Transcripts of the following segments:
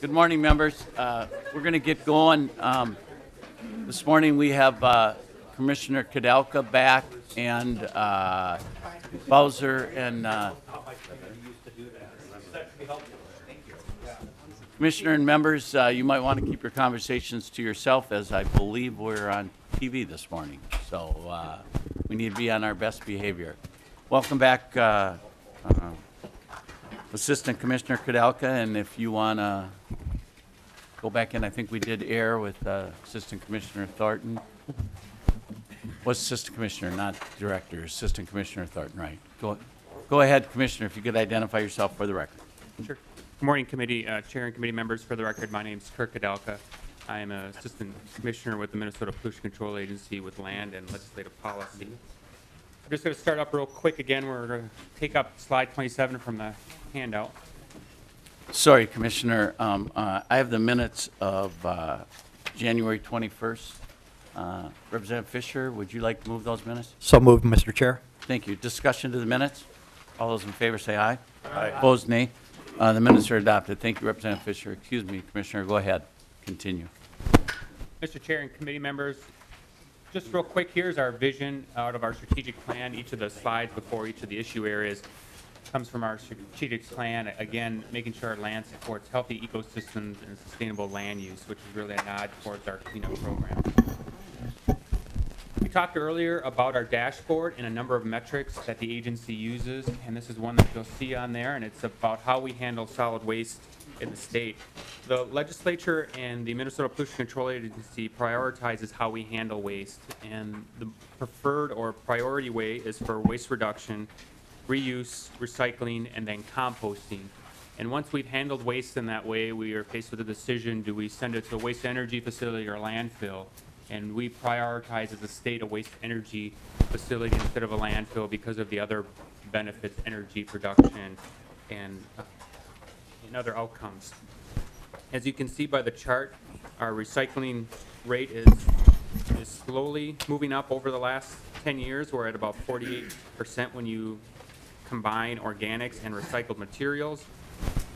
Good morning, members. We're going to get going. This morning we have Commissioner Kudelka back and Bowser and Commissioner and members, you might want to keep your conversations to yourself, as I believe we're on TV this morning. So we need to be on our best behavior. Welcome back, Assistant Commissioner Kudelka, and if you want to go back in, I think we did air with Assistant Commissioner Thornton. Was Assistant Commissioner, not Director, Assistant Commissioner Thornton, right? Go ahead, Commissioner, if you could identify yourself for the record. Sure. Good morning, committee chair and committee members. For the record, my name is Kirk Kudelka. I am an assistant commissioner with the Minnesota Pollution Control Agency with land and legislative policy. I'm just going to start up real quick again. We're going to take up slide 27 from the handout. Sorry, Commissioner. I have the minutes of January 21st. Representative Fisher, would you like to move those minutes? So moved, Mr. Chair. Thank you. Discussion to the minutes? All those in favor say aye. Aye. Opposed, nay. The minutes are adopted. Thank you, Representative Fisher. Excuse me, Commissioner. Go ahead. Continue. Mr. Chair and committee members, just real quick, here's our vision out of our strategic plan. Each of the slides before each of the issue areas comes from our strategic plan. Again, making sure our land supports healthy ecosystems and sustainable land use, which is really a nod towards our cleanup program. We talked earlier about our dashboard and a number of metrics that the agency uses, and this is one that you'll see on there, and it's about how we handle solid waste in the state. The legislature and the Minnesota Pollution Control Agency prioritizes how we handle waste, and the preferred or priority way is for waste reduction, reuse, recycling, and then composting. And once we've handled waste in that way, we are faced with a decision: do we send it to a waste energy facility or landfill? And we prioritize as a state a waste energy facility instead of a landfill because of the other benefits, energy production, and other outcomes. As you can see by the chart, our recycling rate is slowly moving up over the last 10 years. We're at about 48% when you combine organics and recycled materials,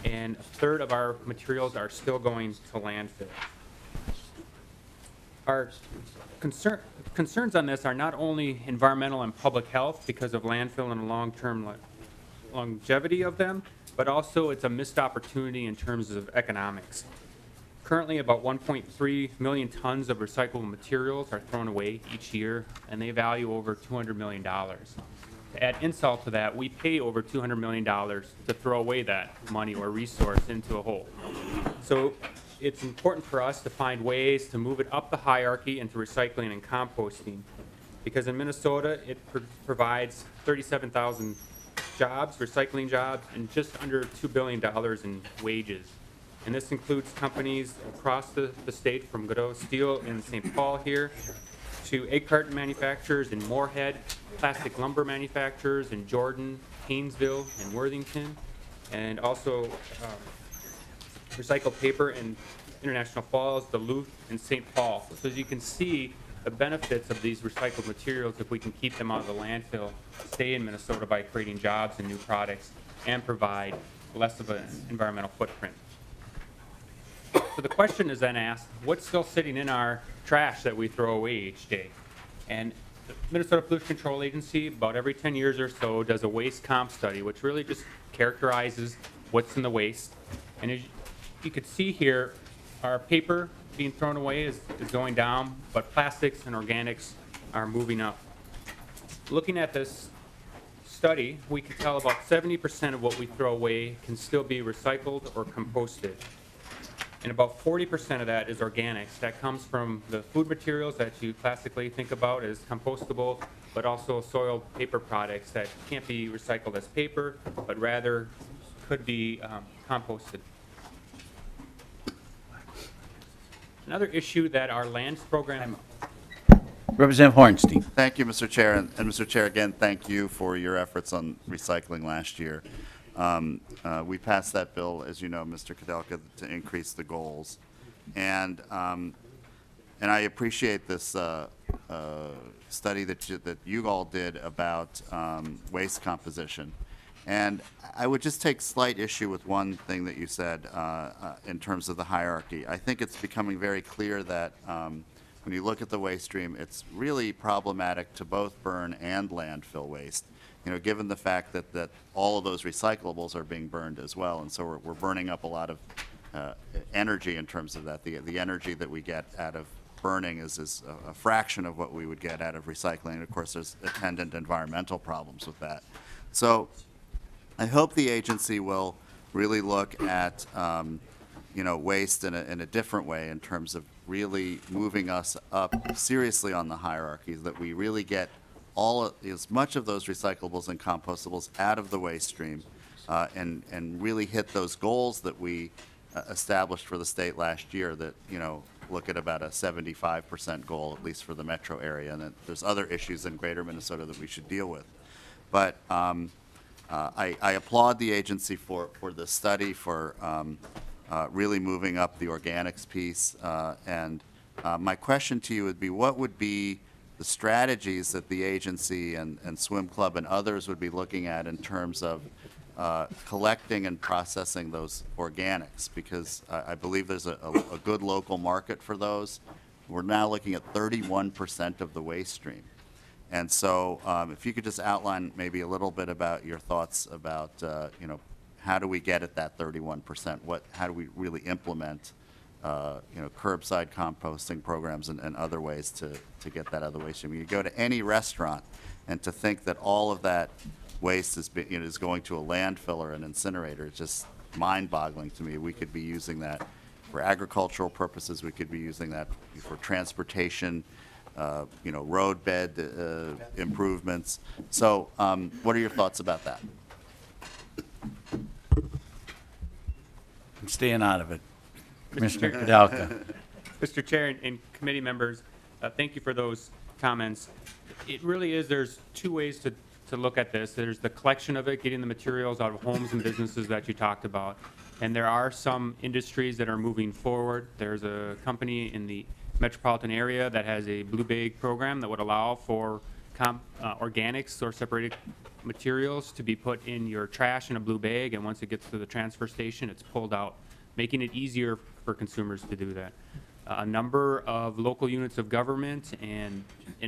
and a third of our materials are still going to landfill. Our concerns on this are not only environmental and public health because of landfill and long-term longevity of them, but also it's a missed opportunity in terms of economics. Currently, about 1.3 million tons of recyclable materials are thrown away each year, and they value over $200 million. To add insult to that, we pay over $200 million to throw away that money or resource into a hole. So it's important for us to find ways to move it up the hierarchy into recycling and composting, because in Minnesota it provides 37,000 jobs, recycling jobs, and just under $2 billion in wages. And this includes companies across the state, from Godot Steel in St. Paul here, to egg carton manufacturers in Moorhead, plastic lumber manufacturers in Jordan, Haynesville, and Worthington, and also recycled paper in International Falls, Duluth, and St. Paul. So as you can see, the benefits of these recycled materials, if we can keep them out of the landfill, stay in Minnesota by creating jobs and new products and provide less of an environmental footprint. So the question is then asked, what's still sitting in our trash that we throw away each day? And the Minnesota Pollution Control Agency, about every 10 years or so, does a waste comp study, which really just characterizes what's in the waste. And as you can see here, our paper being thrown away is going down, but plastics and organics are moving up. Looking at this study, we can tell about 70% of what we throw away can still be recycled or composted. And about 40% of that is organics. That comes from the food materials that you classically think about as compostable, but also soiled paper products that can't be recycled as paper, but rather could be composted. Another issue that our lands program... Representative Hornstein. Thank you, Mr. Chair. And Mr. Chair, again, thank you for your efforts on recycling last year. We passed that bill, as you know, Mr. Kudelka, to increase the goals. And I appreciate this study that you all did about waste composition. And I would just take slight issue with one thing that you said in terms of the hierarchy. I think it's becoming very clear that when you look at the waste stream, it's really problematic to both burn and landfill waste, you know, given the fact that all of those recyclables are being burned as well. And so we're burning up a lot of energy in terms of that. The energy that we get out of burning is a fraction of what we would get out of recycling. And of course, there's attendant environmental problems with that. So I hope the agency will really look at you know, waste in a different way in terms of really moving us up seriously on the hierarchies, that we really get as much of those recyclables and compostables out of the waste stream and really hit those goals that we established for the state last year, that, you know, look at about a 75% goal, at least for the metro area, and that there's other issues in greater Minnesota that we should deal with. But I applaud the agency for the study, for really moving up the organics piece. And my question to you would be, what would be the strategies that the agency and Swim Club and others would be looking at in terms of collecting and processing those organics? Because I believe there's a good local market for those. We're now looking at 31% of the waste stream. And so if you could just outline maybe a little bit about your thoughts about, you know, how do we get at that 31%? How do we really implement, you know, curbside composting programs and other ways to get that out of the waste stream? You go to any restaurant, and to think that all of that waste is going to a landfill or an incinerator, it's just mind-boggling to me. We could be using that for agricultural purposes. We could be using that for transportation, you know, roadbed improvements. So what are your thoughts about that? I'm staying out of it. Commissioner Kudelka. Mr. Chair and committee members, thank you for those comments. It really is, there's two ways to look at this. There's the collection of it, getting the materials out of homes and businesses that you talked about. And there are some industries that are moving forward. There's a company in the metropolitan area that has a blue bag program that would allow for organics or separated materials to be put in your trash in a blue bag, and once it gets to the transfer station, it's pulled out, making it easier for consumers to do that. A number of local units of government and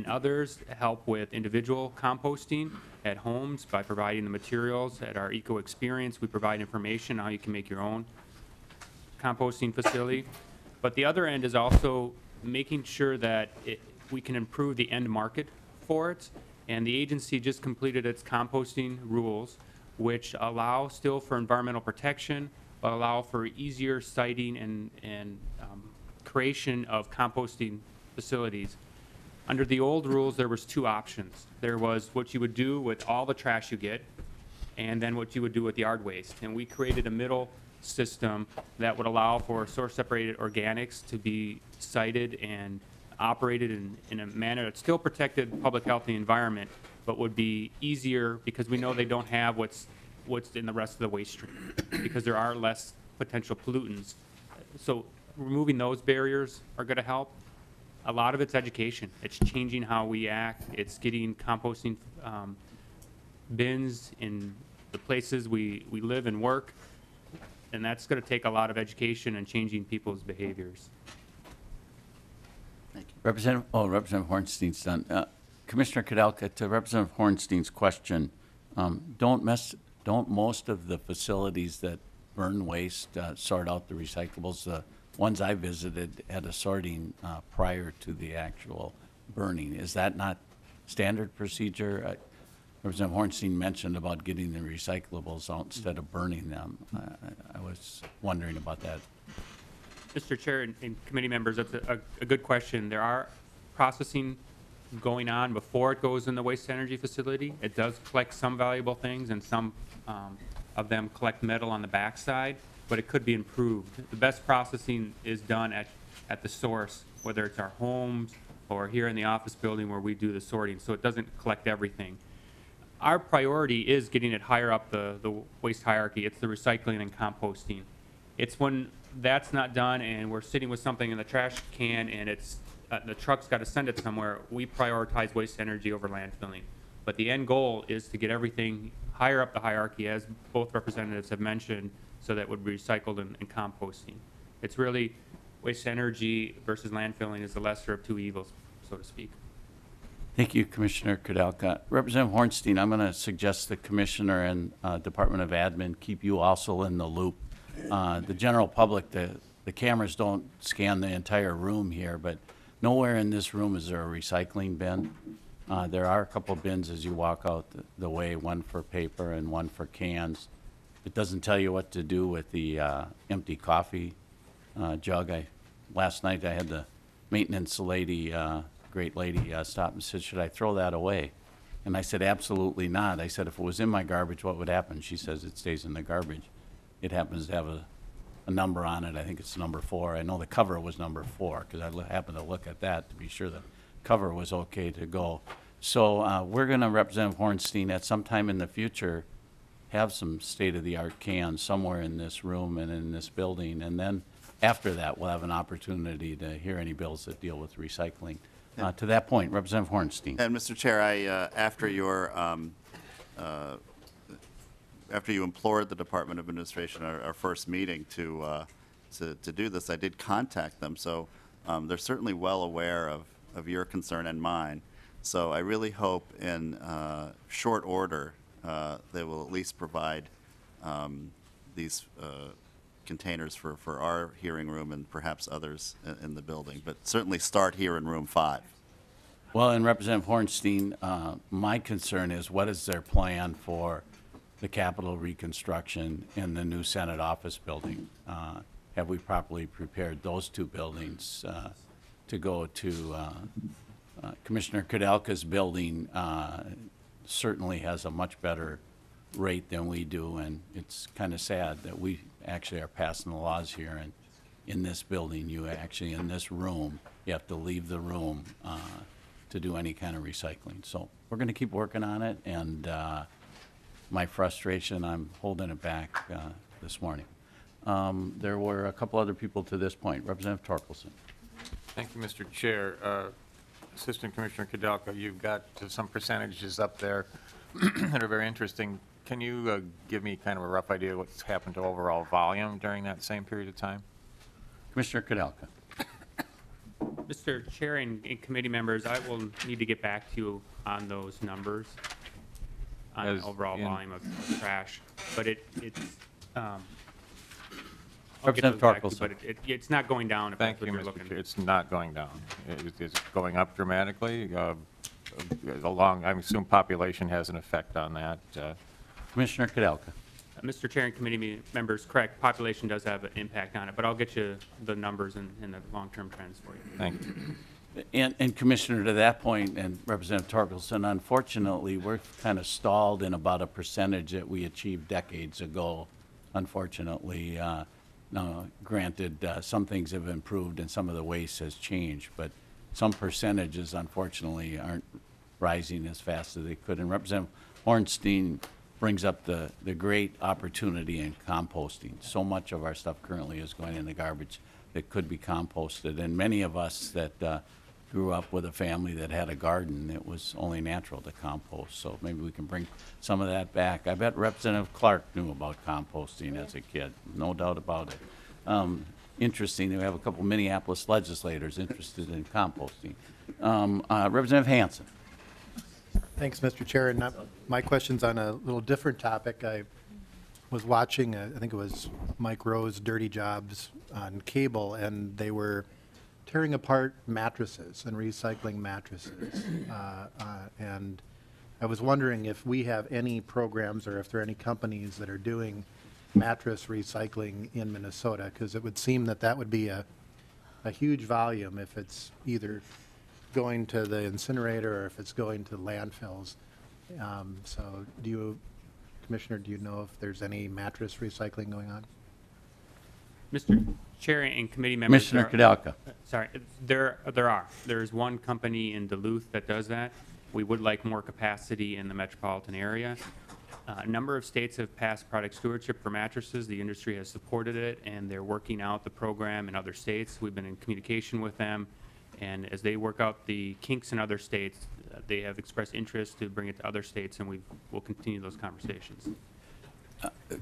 others help with individual composting at homes by providing the materials. At our Eco Experience, we provide information on how you can make your own composting facility. But the other end is also making sure that we can improve the end market for it. And the agency just completed its composting rules, which allow still for environmental protection, but allow for easier siting and creation of composting facilities. Under the old rules, there was two options. There was what you would do with all the trash you get, and then what you would do with yard waste. And we created a middle system that would allow for source-separated organics to be sited and operated in a manner that still protected public health and the environment, but would be easier because we know they don't have what's in the rest of the waste stream, because there are less potential pollutants. So removing those barriers are going to help. A lot of it's education. It's changing how we act. It's getting composting bins in the places we live and work, and that's going to take a lot of education and changing people's behaviors. Representative Hornstein's done. Commissioner Kudelka, to Representative Hornstein's question, don't most of the facilities that burn waste sort out the recyclables? The ones I visited had a sorting prior to the actual burning. Is that not standard procedure? Representative Hornstein mentioned about getting the recyclables out instead of burning them. I was wondering about that. Mr. Chair and committee members, that's a good question. There are processing going on before it goes in the waste energy facility. It does collect some valuable things, and some of them collect metal on the backside, but it could be improved. The best processing is done at the source, whether it's our homes or here in the office building where we do the sorting, so it doesn't collect everything. Our priority is getting it higher up the waste hierarchy. It's the recycling and composting. It's when that's not done and we're sitting with something in the trash can and it's the truck's got to send it somewhere, we prioritize waste energy over landfilling. But the end goal is to get everything higher up the hierarchy, as both representatives have mentioned, so that would be recycled and composting. It's really waste energy versus landfilling is the lesser of two evils, so to speak. Thank you, Commissioner Kudelka. Representative Hornstein, I'm going to suggest the Commissioner and Department of Admin keep you also in the loop. The general public, the cameras don't scan the entire room here, but nowhere in this room is there a recycling bin. There are a couple bins as you walk out the way, one for paper and one for cans. It doesn't tell you what to do with the empty coffee jug. Last night I had the maintenance lady, great lady, stop and said, should I throw that away? And I said, absolutely not. I said, if it was in my garbage, what would happen? She says it stays in the garbage. It happens to have a number on it. I think it's number 4. I know the cover was number 4 because I happened to look at that to be sure the cover was okay to go. So we're going to, Representative Hornstein, at some time in the future, have some state-of-the-art cans somewhere in this room and in this building. And then after that, we'll have an opportunity to hear any bills that deal with recycling. To that point, Representative Hornstein. And Mr. Chair, after you implored the Department of Administration, our first meeting to do this, I did contact them. So they're certainly well aware of your concern and mine. So I really hope in short order they will at least provide these containers for our hearing room and perhaps others in the building, but certainly start here in room 5. Well, and Representative Hornstein, my concern is what is their plan for the Capitol reconstruction in the new Senate office building? Have we properly prepared those 2 buildings to go to? Commissioner Kudelka's building certainly has a much better rate than we do, and it's kind of sad that we actually are passing the laws here, and in this building, you actually, in this room, you have to leave the room to do any kind of recycling. So we're going to keep working on it, and my frustration, I'm holding it back this morning. There were a couple other people to this point. Representative Torkelson. Thank you, Mr. Chair. Assistant Commissioner Kudelka, you've got some percentages up there that are very interesting. Can you give me kind of a rough idea of what's happened to overall volume during that same period of time? Commissioner Kudelka. Mr. Chair and committee members, I will need to get back to you on those numbers, on As the overall in- volume of trash. But it's, I'll get Representative those back to you, Torkelson. but it's not going down if Thank that's you, what you're Mr. looking. Chair. It's not going down. It's going up dramatically. I assume population has an effect on that. Commissioner Kudelka. Mr. Chair and committee members, correct, population does have an impact on it, but I'll get you the numbers and the long-term trends for you. Thank you. And Commissioner, to that point, and Representative Torkelson, unfortunately, we're kind of stalled in about a percentage that we achieved decades ago, unfortunately. Now, granted, some things have improved and some of the waste has changed, but some percentages, unfortunately, aren't rising as fast as they could. And Representative Hornstein brings up the great opportunity in composting. So much of our stuff currently is going in the garbage that could be composted. And many of us that grew up with a family that had a garden, it was only natural to compost. So maybe we can bring some of that back. I bet Representative Clark knew about composting as a kid, no doubt about it. Interesting, we have a couple Minneapolis legislators interested in composting. Representative Hansen. Thanks, Mr. Chair. And my question's on a little different topic. I was watching, I think it was Mike Rowe's Dirty Jobs on cable, and they were tearing apart mattresses and recycling mattresses. And I was wondering if we have any programs or if there are any companies that are doing mattress recycling in Minnesota, because it would seem that that would be a huge volume if it's either going to the incinerator or if it's going to landfills. So do you, Commissioner, do you know if there's any mattress recycling going on? Mr. Chair and committee members. Commissioner Kudelka. Sorry, there are. There's one company in Duluth that does that. We would like more capacity in the metropolitan area. A number of states have passed product stewardship for mattresses. The industry has supported it, and they're working out the program in other states. We've been in communication with them, and as they work out the kinks in other states, They have expressed interest to bring it to other states, and we'll continue those conversations.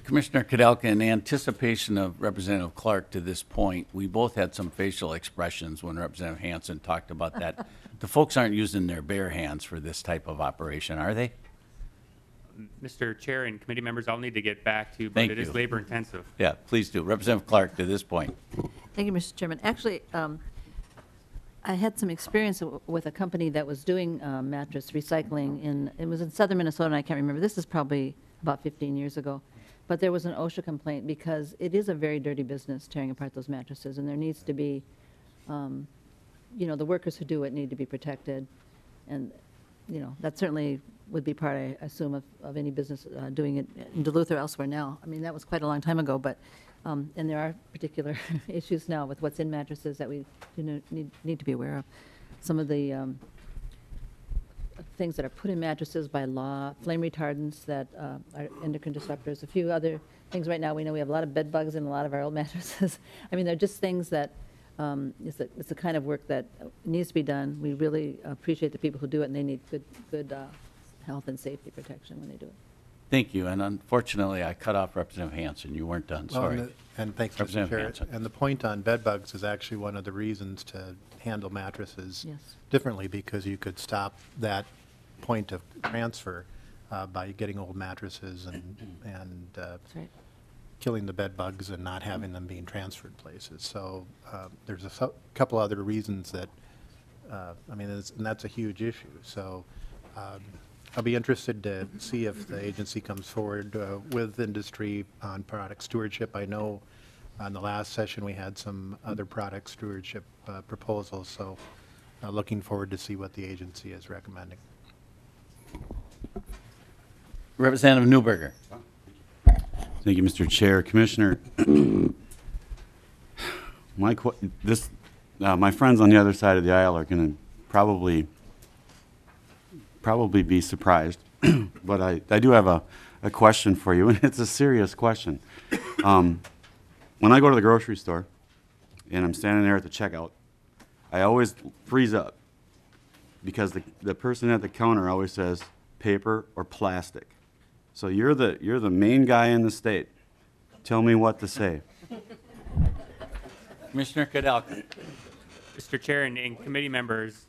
Commissioner Kudelka, in anticipation of Representative Clark to this point, we both had some facial expressions when Representative Hansen talked about that. The folks aren't using their bare hands for this type of operation, are they? Mr. Chair and committee members, I'll need to get back to you, but Thank it is you. labor intensive. Yeah, please do. Representative Clark to this point. Thank you, Mr. Chairman. Actually, I had some experience with a company that was doing mattress recycling it was in southern Minnesota, and I can't remember. This is probably about 15 years ago. But there was an OSHA complaint because it is a very dirty business tearing apart those mattresses, and there needs to be, the workers who do it need to be protected. And, that certainly would be part, I assume, of any business doing it in Duluth or elsewhere now. I mean, that was quite a long time ago, but, and there are particular issues now with what's in mattresses that we need to be aware of. Some of the things that are put in mattresses by law, flame retardants that are endocrine disruptors, a few other things. Right now, we know we have a lot of bed bugs in a lot of our old mattresses. I mean, they're just things that it's the kind of work that needs to be done. We really appreciate the people who do it, and they need good health and safety protection when they do it. Thank you. And unfortunately, I cut off Representative Hansen. You weren't done. Sorry. And thanks, Mr. Representative Chair. Hansen. And the point on bed bugs is actually one of the reasons to handle mattresses Yes. differently, because you could stop that point of transfer by getting old mattresses and That's right. killing the bed bugs and not having them being transferred places. So there's a couple other reasons that, and that's a huge issue. So I'll be interested to see if the agency comes forward with industry on product stewardship. I know on the last session we had some other product stewardship proposals, so looking forward to see what the agency is recommending. Representative Newberger. Thank you, Mr. Chair. Commissioner, my friends on the other side of the aisle are going to probably be surprised, but I do have a question for you, and it's a serious question. When I go to the grocery store and I'm standing there at the checkout, I always freeze up because the person at the counter always says paper or plastic. So you're the main guy in the state. Tell me what to say. Commissioner Kudelka. Mr. Chair and committee members,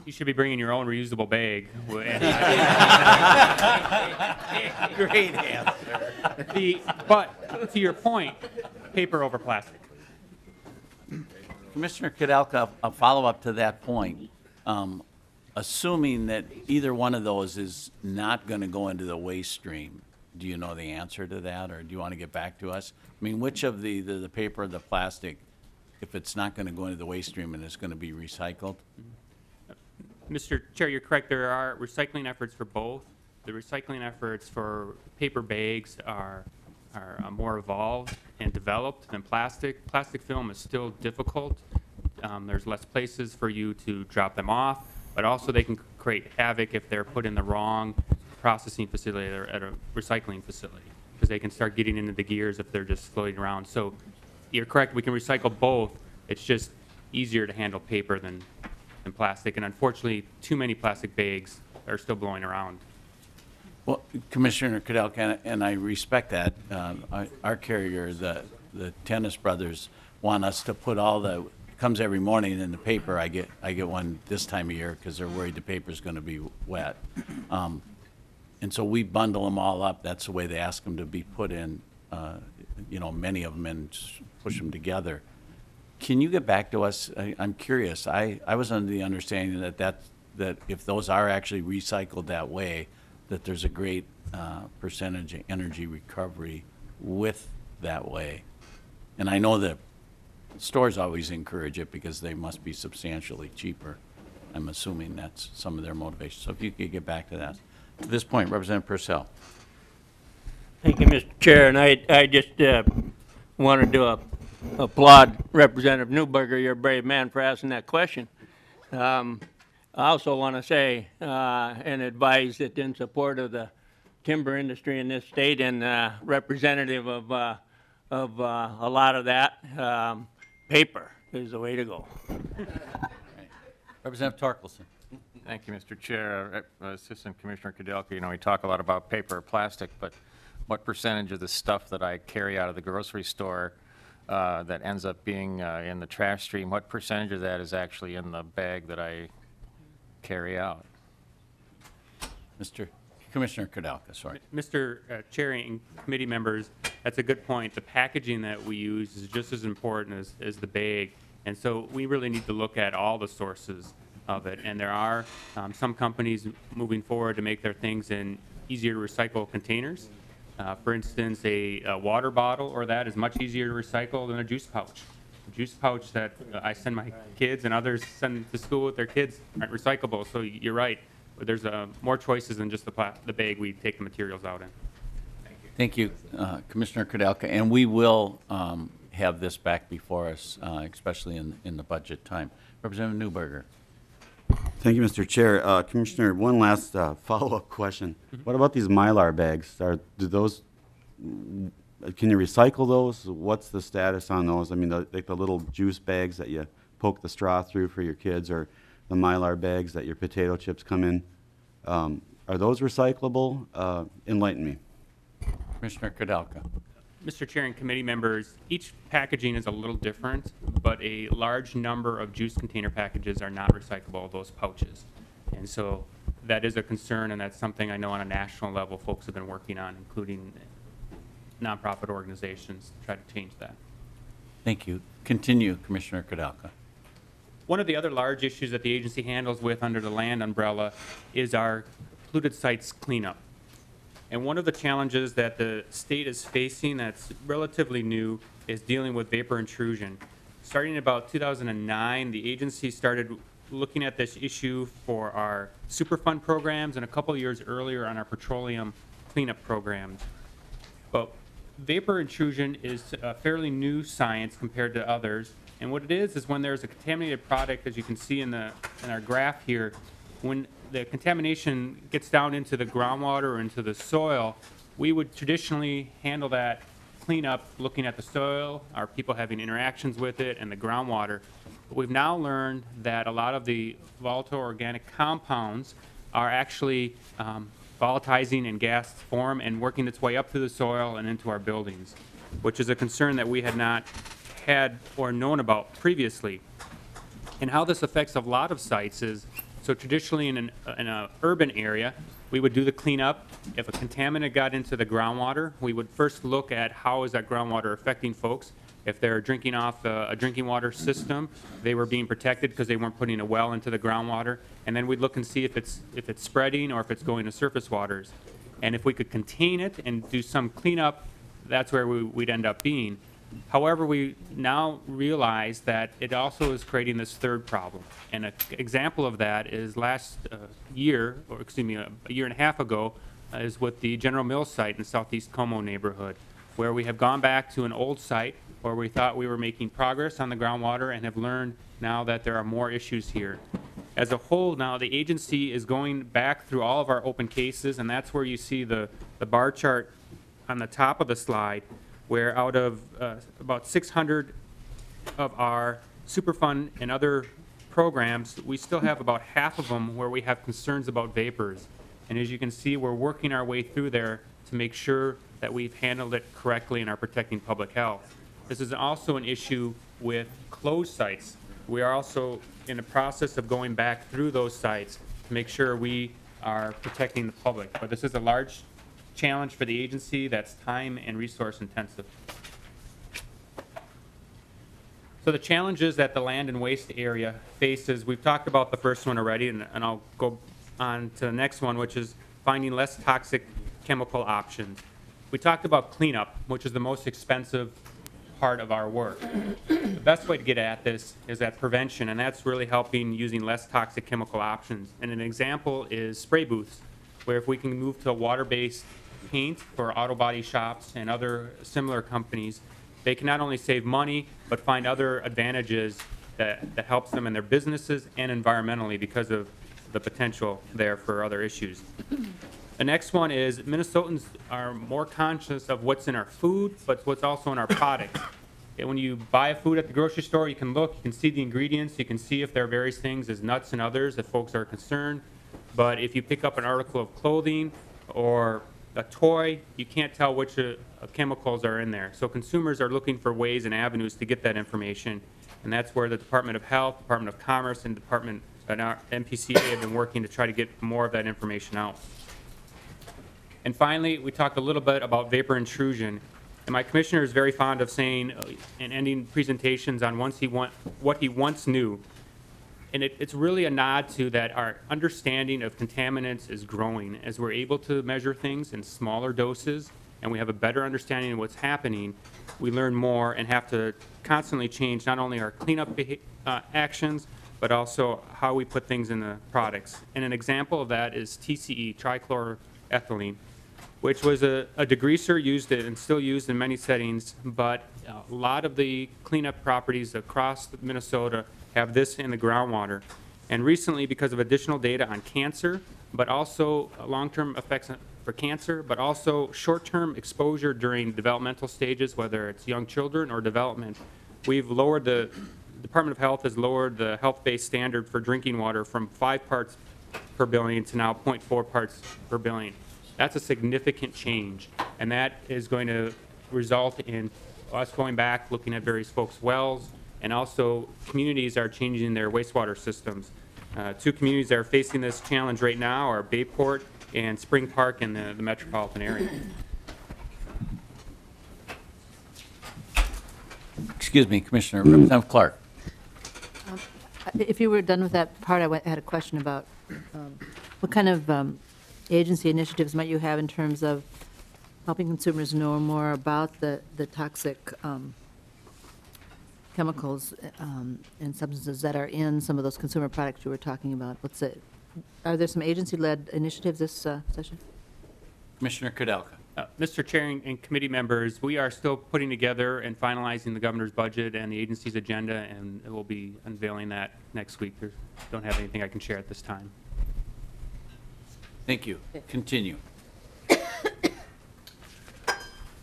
you should be bringing your own reusable bag. Great answer. But to your point, paper over plastic. Commissioner Kudelka, a follow-up to that point. Assuming that either one of those is not going to go into the waste stream, do you know the answer to that, or do you want to get back to us? I mean, which of the paper or the plastic, if it's not going to go into the waste stream and it's going to be recycled? Mr. Chair, you're correct. There are recycling efforts for both. The recycling efforts for paper bags are more evolved and developed than plastic. Plastic film is still difficult. There's less places for you to drop them off, but also they can create havoc if they're put in the wrong processing facility or at a recycling facility, because they can start getting into the gears if they're just floating around. So you're correct, we can recycle both. It's just easier to handle paper than plastic, and unfortunately, too many plastic bags are still blowing around. Well, Commissioner Kudelka, and I respect that. Our carrier, the Tennis Brothers, want us to put all the, comes every morning in the paper. I get one this time of year because they're worried the paper's going to be wet. And so we bundle them all up. That's the way they ask them to be put in, many of them, and just push them together. Can you get back to us? I'm curious. I was under the understanding that if those are actually recycled that way, that there's a great percentage of energy recovery with that way. And I know that stores always encourage it because they must be substantially cheaper. I'm assuming that's some of their motivation. So if you could get back to that. To this point, Representative Purcell. Thank you, Mr. Chair, and I just wanted to applaud Representative Newberger. You're a brave man for asking that question. I also want to say and advise that in support of the timber industry in this state and representative of a lot of that, paper is the way to go. Representative Torkelson. Thank you, Mr. Chair. Assistant Commissioner Kudelka, you know, we talk a lot about paper or plastic, but what percentage of the stuff that I carry out of the grocery store that ends up being in the trash stream, what percentage of that is actually in the bag that I carry out? Mr. Commissioner Kudelka, sorry. Mr. Chair and committee members, that's a good point. The packaging that we use is just as important as the bag. And so we really need to look at all the sources of it. And there are some companies moving forward to make their things in easier to recycle containers. For instance, a water bottle or that is much easier to recycle than a juice pouch. A juice pouch that I send my kids and others send to school with their kids aren't recyclable. So you're right. But there's more choices than just the bag we take the materials out in. Thank you, Commissioner Kudelka. And we will have this back before us, especially in the budget time. Representative Newberger. Thank you, Mr. Chair. Commissioner, one last follow-up question. What about these Mylar bags? Can you recycle those? What's the status on those? I mean, like the little juice bags that you poke the straw through for your kids, or the Mylar bags that your potato chips come in. Are those recyclable? Enlighten me. Commissioner Kudelka. Mr. Chair and committee members, each packaging is a little different, but a large number of juice container packages are not recyclable, those pouches. And so that is a concern, and that's something I know on a national level folks have been working on, including nonprofit organizations, to try to change that. Thank you. Continue, Commissioner Kudelka. One of the other large issues that the agency handles with under the land umbrella is our polluted sites cleanup. And one of the challenges that the state is facing that's relatively new is dealing with vapor intrusion. Starting in about 2009, the agency started looking at this issue for our Superfund programs and a couple years earlier on our petroleum cleanup programs. But vapor intrusion is a fairly new science compared to others. And what it is when there's a contaminated product, as you can see in our graph here, when the contamination gets down into the groundwater or into the soil, we would traditionally handle that cleanup looking at the soil, our people having interactions with it, and the groundwater. But we've now learned that a lot of the volatile organic compounds are actually volatilizing in gas form and working its way up through the soil and into our buildings, which is a concern that we had not had or known about previously. And how this affects a lot of sites is, so traditionally in an urban area, we would do the cleanup. If a contaminant got into the groundwater, we would first look at how is that groundwater affecting folks. If they're drinking off a drinking water system, they were being protected because they weren't putting a well into the groundwater. And then we'd look and see if it's spreading or if it's going to surface waters. And if we could contain it and do some cleanup, that's where we'd end up being. However, we now realize that it also is creating this third problem. And an example of that is last year, or excuse me, a year and a half ago, is with the General Mills site in Southeast Como neighborhood, where we have gone back to an old site where we thought we were making progress on the groundwater and have learned now that there are more issues here. As a whole now, the agency is going back through all of our open cases, and that's where you see the bar chart on the top of the slide, where out of about 600 of our Superfund and other programs, we still have about half of them where we have concerns about vapors. And as you can see, we're working our way through there to make sure that we've handled it correctly and are protecting public health. This is also an issue with closed sites. We are also in the process of going back through those sites to make sure we are protecting the public. But this is a large challenge for the agency that's time and resource intensive. So the challenges that the land and waste area faces, we've talked about the first one already, and I'll go on to the next one, which is finding less toxic chemical options. We talked about cleanup, which is the most expensive part of our work. The best way to get at this is at prevention, and that's really helping using less toxic chemical options. And an example is spray booths, where if we can move to a water-based paint for auto body shops and other similar companies, they can not only save money, but find other advantages that helps them in their businesses and environmentally because of the potential there for other issues. The next one is Minnesotans are more conscious of what's in our food, but what's also in our products. when you buy a food at the grocery store, you can look, you can see the ingredients, you can see if there are various things as nuts and others if folks are concerned. But if you pick up an article of clothing or a toy, you can't tell which chemicals are in there. So consumers are looking for ways and avenues to get that information, and that's where the Department of Health, Department of Commerce, and our MPCA have been working to try to get more of that information out. And finally, we talked a little bit about vapor intrusion. And my commissioner is very fond of saying and ending presentations on what he once knew. And it's really a nod to that our understanding of contaminants is growing as we're able to measure things in smaller doses and we have a better understanding of what's happening. We learn more and have to constantly change not only our cleanup actions, but also how we put things in the products. And an example of that is TCE, trichloroethylene, which was a degreaser used and still used in many settings, but a lot of the cleanup properties across Minnesota have this in the groundwater. And recently, because of additional data on cancer, but also long-term effects for cancer, but also short-term exposure during developmental stages, whether it's young children or development, we've lowered the Department of Health has lowered the health-based standard for drinking water from 5 parts per billion to now 0.4 parts per billion. That's a significant change, and that is going to result in us going back, looking at various folks' wells, and also communities are changing their wastewater systems. 2 communities that are facing this challenge right now are Bayport and Spring Park in the metropolitan area. Excuse me, Commissioner, Representative Clark. If you were done with that part, I had a question about what kind of agency initiatives might you have in terms of helping consumers know more about the toxic chemicals and substances that are in some of those consumer products you were talking about? Are there some agency-led initiatives this session? Commissioner Kudelka. Mr. Chair and committee members, we are still putting together and finalizing the governor's budget and the agency's agenda, and we'll be unveiling that next week. Don't have anything I can share at this time. Thank you. Continue.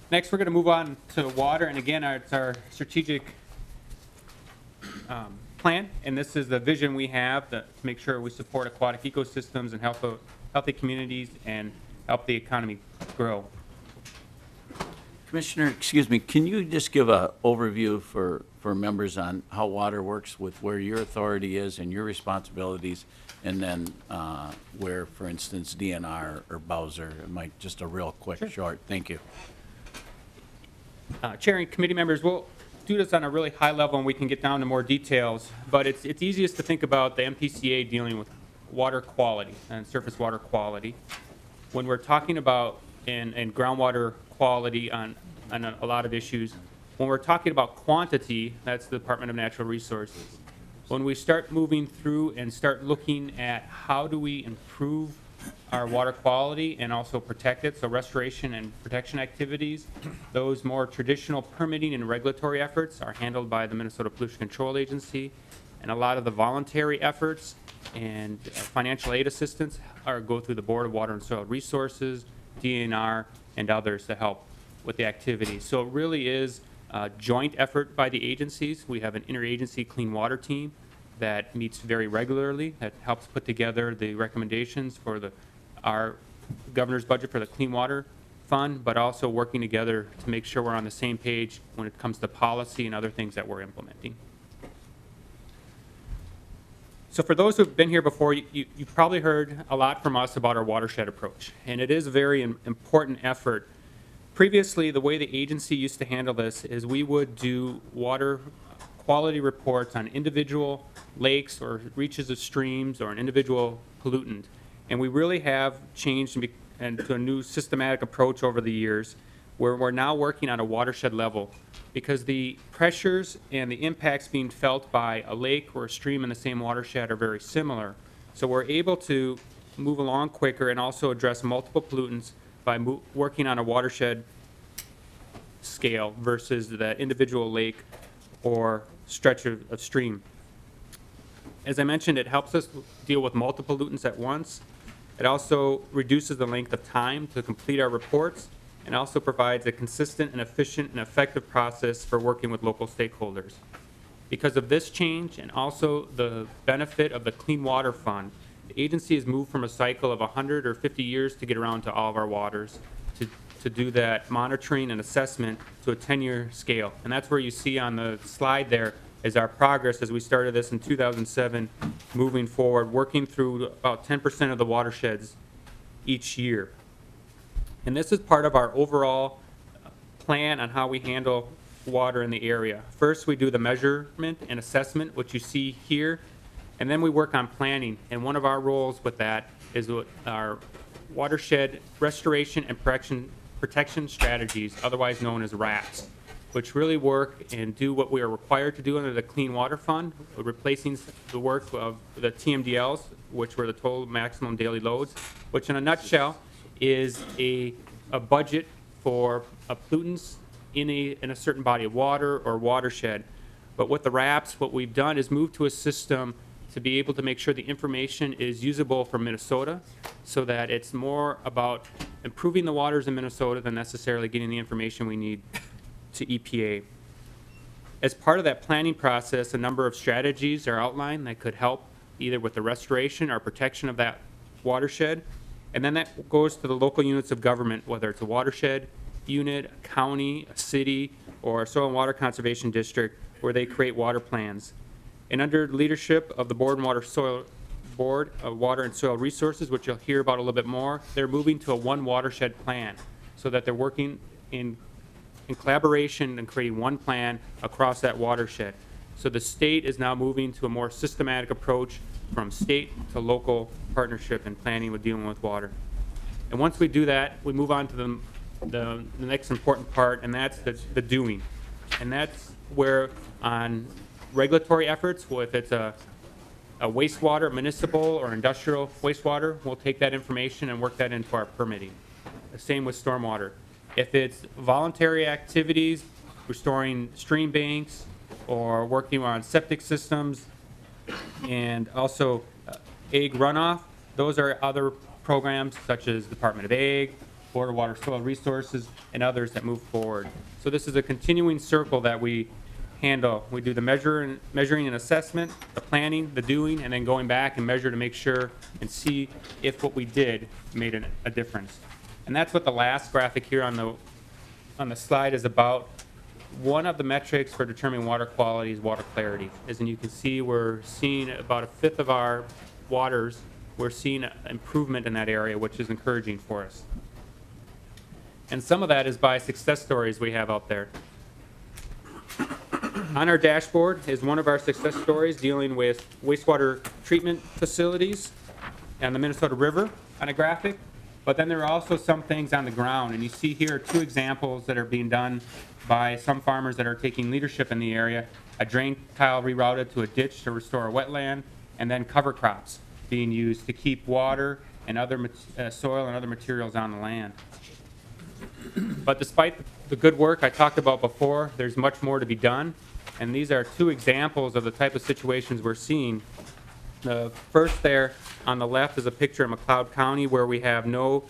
Next, we're going to move on to water, and again, it's our strategic plan, and this is the vision we have to make sure we support aquatic ecosystems and healthy communities and help the economy grow. Commissioner, excuse me, can you just give an overview for members on how water works with where your authority is and your responsibilities, and then where, for instance, DNR or Bowser, just a real quick, short, thank you. Chair and committee members, we'll do this on a really high level and we can get down to more details, but it's easiest to think about the MPCA dealing with water quality and surface water quality. When we're talking about and groundwater quality on a lot of issues, when we're talking about quantity, that's the Department of Natural Resources. When we start moving through and start looking at how do we improve our water quality and also protect it, so restoration and protection activities, those more traditional permitting and regulatory efforts are handled by the Minnesota Pollution Control Agency, and a lot of the voluntary efforts and financial aid assistance go through the Board of Water and Soil Resources, DNR, and others to help with the activity. So it really is a joint effort by the agencies. We have an interagency clean water team that meets very regularly, that helps put together the recommendations for our governor's budget for the Clean Water Fund, but also working together to make sure we're on the same page when it comes to policy and other things that we're implementing. So for those who've been here before, you've probably heard a lot from us about our watershed approach, and it is a very important effort. Previously, the way the agency used to handle this is we would do water quality reports on individual lakes or reaches of streams or an individual pollutant. And we really have changed to a new systematic approach over the years where we're now working on a watershed level because the pressures and the impacts being felt by a lake or a stream in the same watershed are very similar. So we're able to move along quicker and also address multiple pollutants by working on a watershed scale versus the individual lake or stretch of stream. As I mentioned, it helps us deal with multiple pollutants at once. It also reduces the length of time to complete our reports, and also provides a consistent and efficient and effective process for working with local stakeholders. Because of this change and also the benefit of the Clean Water Fund, the agency has moved from a cycle of 100 or 50 years to get around to all of our waters to do that monitoring and assessment to a 10-year scale. And that's where you see on the slide there is our progress as we started this in 2007, moving forward, working through about 10% of the watersheds each year. And this is part of our overall plan on how we handle water in the area. First, we do the measurement and assessment, which you see here, and then we work on planning. And one of our roles with that is our watershed restoration and protection strategies, otherwise known as RAPS, which really work and do what we are required to do under the Clean Water Fund, replacing the work of the TMDLs, which were the total maximum daily loads, which in a nutshell is a budget for pollutants in a certain body of water or watershed. But with the RAPS, what we've done is move to a system to be able to make sure the information is usable for Minnesota, so that it's more about improving the waters in Minnesota than necessarily getting the information we need to EPA. As part of that planning process, a number of strategies are outlined that could help either with the restoration or protection of that watershed. And then that goes to the local units of government, whether it's a watershed unit, a county, a city, or a soil and water conservation district, where they create water plans. And under leadership of the Board of Water and Soil Resources, which you'll hear about a little bit more, they're moving to a one watershed plan, so that they're working in collaboration and creating one plan across that watershed. So the state is now moving to a more systematic approach from state to local partnership and planning with dealing with water. And once we do that, we move on to the next important part, and that's the doing. And that's where on regulatory efforts, if it's a wastewater, municipal or industrial wastewater, we'll take that information and work that into our permitting. The same with stormwater. If it's voluntary activities, restoring stream banks or working on septic systems and also ag runoff, those are other programs such as Department of Ag, Board of Water Soil Resources, and others that move forward. So this is a continuing circle that we handle. We do the measuring and assessment, the planning, the doing, and then going back and measure to make sure and see if what we did made a difference. And that's what the last graphic here on the slide is about. One of the metrics for determining water quality is water clarity. As you can see, we're seeing about a fifth of our waters, we're seeing improvement in that area, which is encouraging for us. And some of that is by success stories we have out there. On our dashboard is one of our success stories dealing with wastewater treatment facilities on the Minnesota River on a graphic. But then there are also some things on the ground, and you see here 2 examples that are being done by some farmers that are taking leadership in the area. A drain tile rerouted to a ditch to restore a wetland, and then cover crops being used to keep water and other soil and other materials on the land. But despite the good work I talked about before, there's much more to be done, and these are 2 examples of the type of situations we're seeing. The first there on the left is a picture of McLeod County where we have no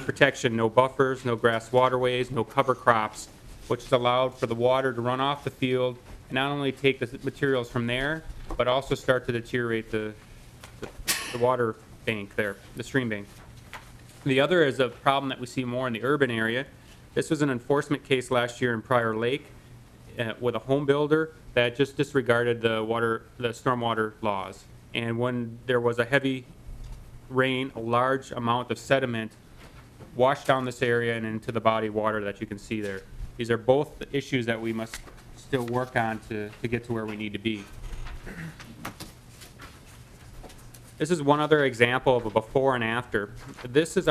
protection, no buffers, no grass waterways, no cover crops, which has allowed for the water to run off the field and not only take the materials from there, but also start to deteriorate the water bank there, the stream bank. The other is a problem that we see more in the urban area. This was an enforcement case last year in Prior Lake with a home builder that just disregarded the stormwater laws. And when there was a heavy rain, a large amount of sediment washed down this area and into the body of water that you can see there. These are both issues that we must still work on to get to where we need to be. This is one other example of a before and after. This is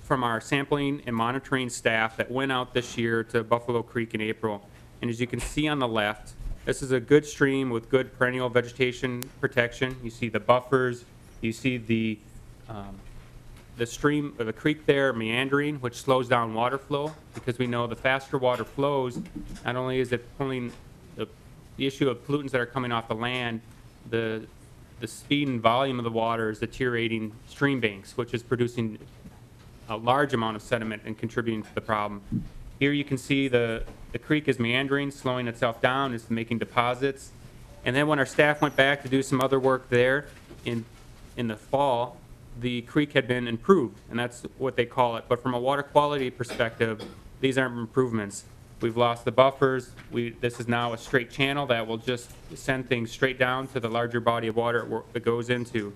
from our sampling and monitoring staff that went out this year to Buffalo Creek in April. And as you can see on the left, this is a good stream with good perennial vegetation protection. You see the buffers, you see the stream, or the creek there meandering, which slows down water flow, because we know the faster water flows, not only is it pulling the issue of pollutants that are coming off the land, the speed and volume of the water is deteriorating stream banks, which is producing a large amount of sediment and contributing to the problem. Here you can see the creek is meandering, slowing itself down, it's making deposits. And then when our staff went back to do some other work there in the fall, the creek had been improved, and that's what they call it. But from a water quality perspective, these aren't improvements. We've lost the buffers. This is now a straight channel that will just send things straight down to the larger body of water it goes into.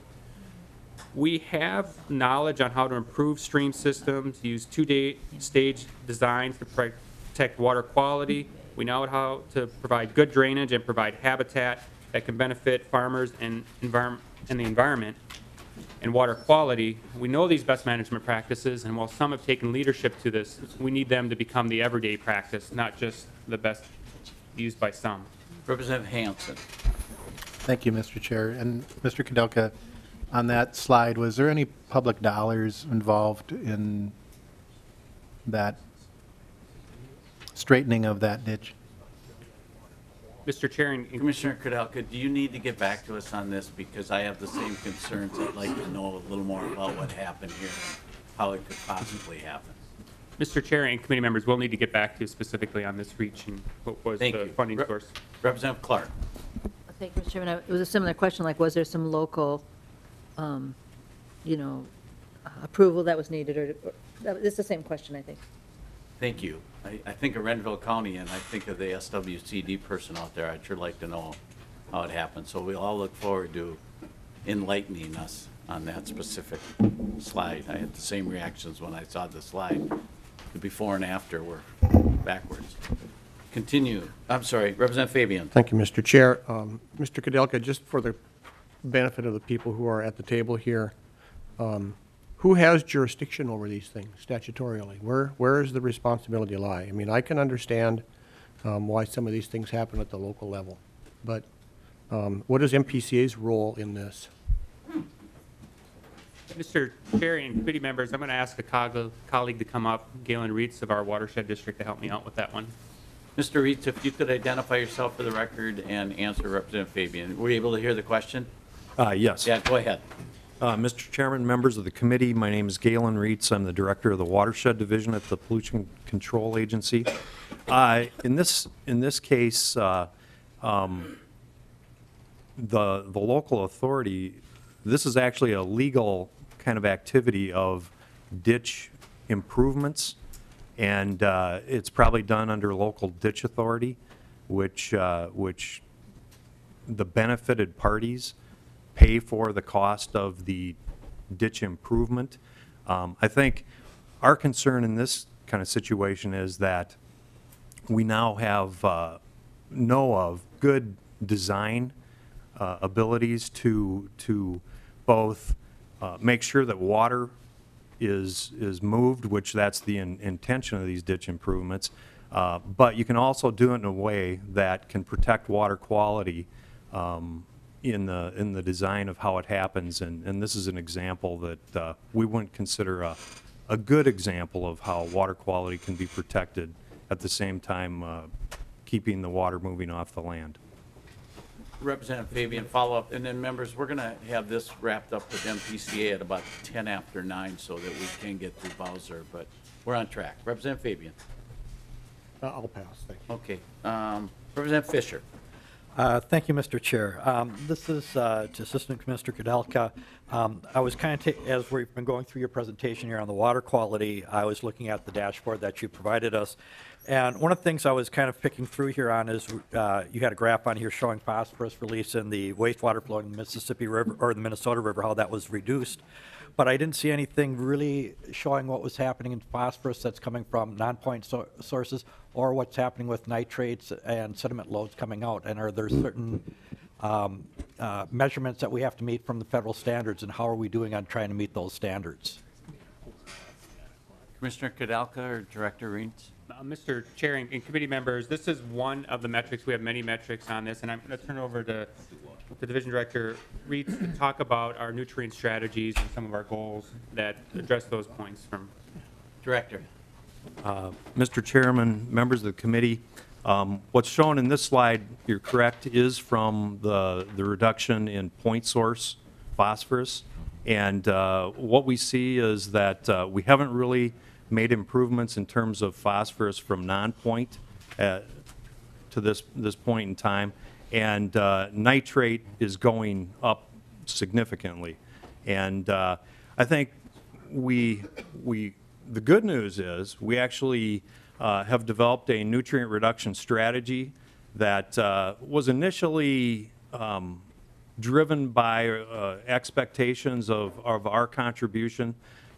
We have knowledge on how to improve stream systems, use two-stage designs to protect water quality. We know how to provide good drainage and provide habitat that can benefit farmers and the environment. And water quality, we know these best management practices, and while some have taken leadership to this, we need them to become the everyday practice, not just the best used by some. Representative Hansen. Thank you, Mr. Chair. And Mr. Kudelka, on that slide, was there any public dollars involved in that straightening of that ditch? Mr. Chair, Commissioner Kudelka, do you need to get back to us on this? Because I have the same concerns. I'd like to know a little more about what happened here and how it could possibly happen. Mr. Chair and committee members will need to get back to you specifically on this reach and what was Thank the you. funding source. Representative Clark. Thank you, Mr. Chairman. It was a similar question, like was there some local, approval that was needed, or it's the same question, I think. Thank you. I think of Renville County, and I think of the SWCD person out there. I'd sure like to know how it happened. So we all look forward to enlightening us on that specific slide. I had the same reactions when I saw the slide. The before and after were backwards. Continue. I'm sorry, Representative Fabian. Thank you, Mr. Chair. Mr. Kudelka, just for the benefit of the people who are at the table here, who has jurisdiction over these things statutorily? Where does the responsibility lie? I mean, I can understand why some of these things happen at the local level, but what is MPCA's role in this? Mr. Chair and committee members, I'm going to ask a colleague to come up, Galen Reitz of our watershed district, to help me out with that one. Mr. Reitz, if you could identify yourself for the record and answer Representative Fabian. Were you able to hear the question? Yes. Yeah, go ahead. Mr. Chairman, members of the committee, my name is Galen Reitz. I'm the director of the Watershed Division at the Pollution Control Agency. In this case, the local authority, this is actually a legal kind of activity of ditch improvements, and it's probably done under local ditch authority, which the benefited parties pay for the cost of the ditch improvement. I think our concern in this kind of situation is that we now have know of good design abilities to both make sure that water is moved, which that's the intention of these ditch improvements, but you can also do it in a way that can protect water quality in the design of how it happens, and this is an example that we wouldn't consider a good example of how water quality can be protected at the same time keeping the water moving off the land. Representative Fabian, follow up, and then members, we're going to have this wrapped up with MPCA at about 10 after 9 so that we can get through Bowser, but we're on track. Representative Fabian. I'll pass, thank you. Okay. Representative Fisher. Thank you, Mr. Chair. This is to Assistant Commissioner Kudelka. I was kind of, as we've been going through your presentation here on the water quality, I was looking at the dashboard that you provided us. And one of the things I was kind of picking through here on is you had a graph on here showing phosphorus release in the wastewater flowing in the Mississippi River or the Minnesota River, how that was reduced. But I didn't see anything really showing what was happening in phosphorus that's coming from non-point sources or what's happening with nitrates and sediment loads coming out. And are there certain measurements that we have to meet from the federal standards, and how are we doing on trying to meet those standards? Commissioner Kudelka or Director Reitz? Mr. Chair and committee members, this is one of the metrics. We have many metrics on this, and I'm going to turn over to the Division Director Reitz to talk about our nutrient strategies and some of our goals that address those points from Director. Mr. Chairman, members of the committee, what's shown in this slide, you're correct, is from the reduction in point source phosphorus And what we see is that we haven't really made improvements in terms of phosphorus from non-point to this point in time, and nitrate is going up significantly. And I think the good news is we actually have developed a nutrient reduction strategy that was initially driven by expectations of our contribution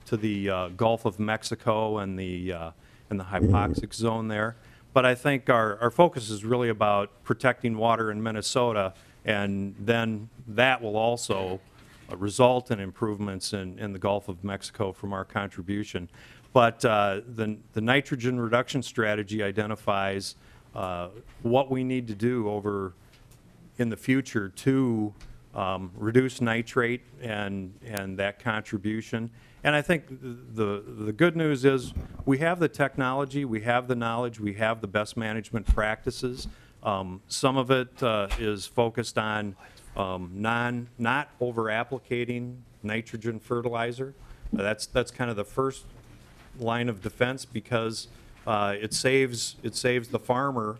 to the Gulf of Mexico and the hypoxic zone there. But I think our focus is really about protecting water in Minnesota, and then that will also result in improvements in the Gulf of Mexico from our contribution. But the nitrogen reduction strategy identifies what we need to do in the future to reduce nitrate and that contribution. And I think the good news is we have the technology, we have the knowledge, we have the best management practices. Some of it is focused on not over-applicating nitrogen fertilizer. That's kind of the first line of defense, because it saves the farmer